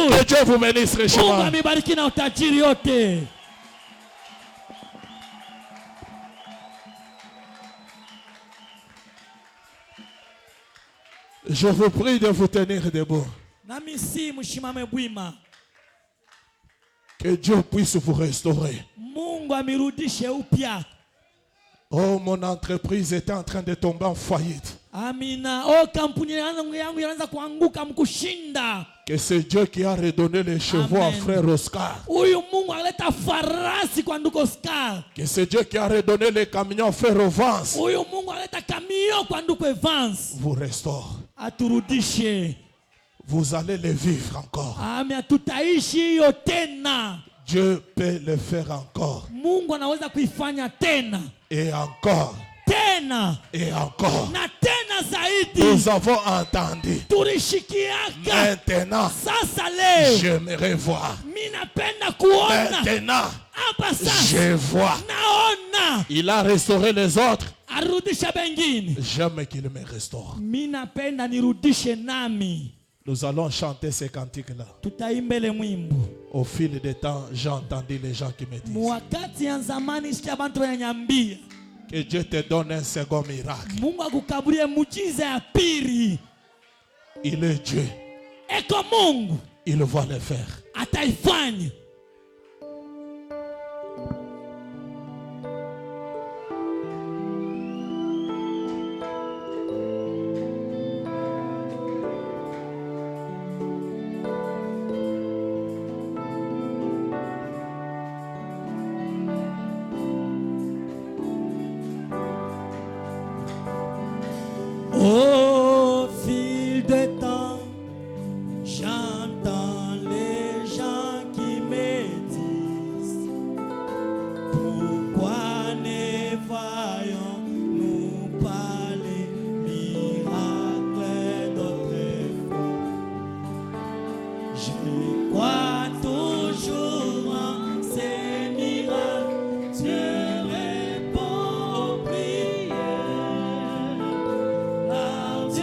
que Dieu vous bénisse richement. Je vous prie de vous tenir debout. Que Dieu puisse vous restaurer. Oh, mon entreprise est en train de tomber en faillite. Amina. Oh, kampuni yangu inaanza kuanguka mkushinda. Que c'est Dieu qui a redonné les chevaux à frère Oscar. Huyu Mungu aleta farasi kwa ndugu Oscar. Que c'est Dieu qui a redonné les camions à frère Ovans. Huyu Mungu aleta kamio kwa ndugu Evans. Vous restaure. Aturudishe. Vous allez les vivre encore. Amen. Tutaishi hiyo tena. Dieu peut le faire encore. Mungu anaweza kuifanya tena. Et encore. Tena. Et encore. Na tena zaidi. Nous avons entendu. Tulishikiaka. Maintenant, Sasa leo j'aimerais voir. minapenda kuona. Maintenant, Hapa sasa je vois. naona. Il a restauré les autres. Arudisha bengine. J'aime qu'il me restaure. Minapenda nirudishe nami. Nous allons chanter ces cantiques-là. Tutaimbele mwimbo. Au fil des temps, j'ai entendu les gens qui me disent Mwakati ya zamani sikia bantu wananyambia. que Dieu te donne un second miracle. Mungu akukaburie mujiza ya pili. Il est Dieu. Eko Mungu. Il va le faire. Ataifanya.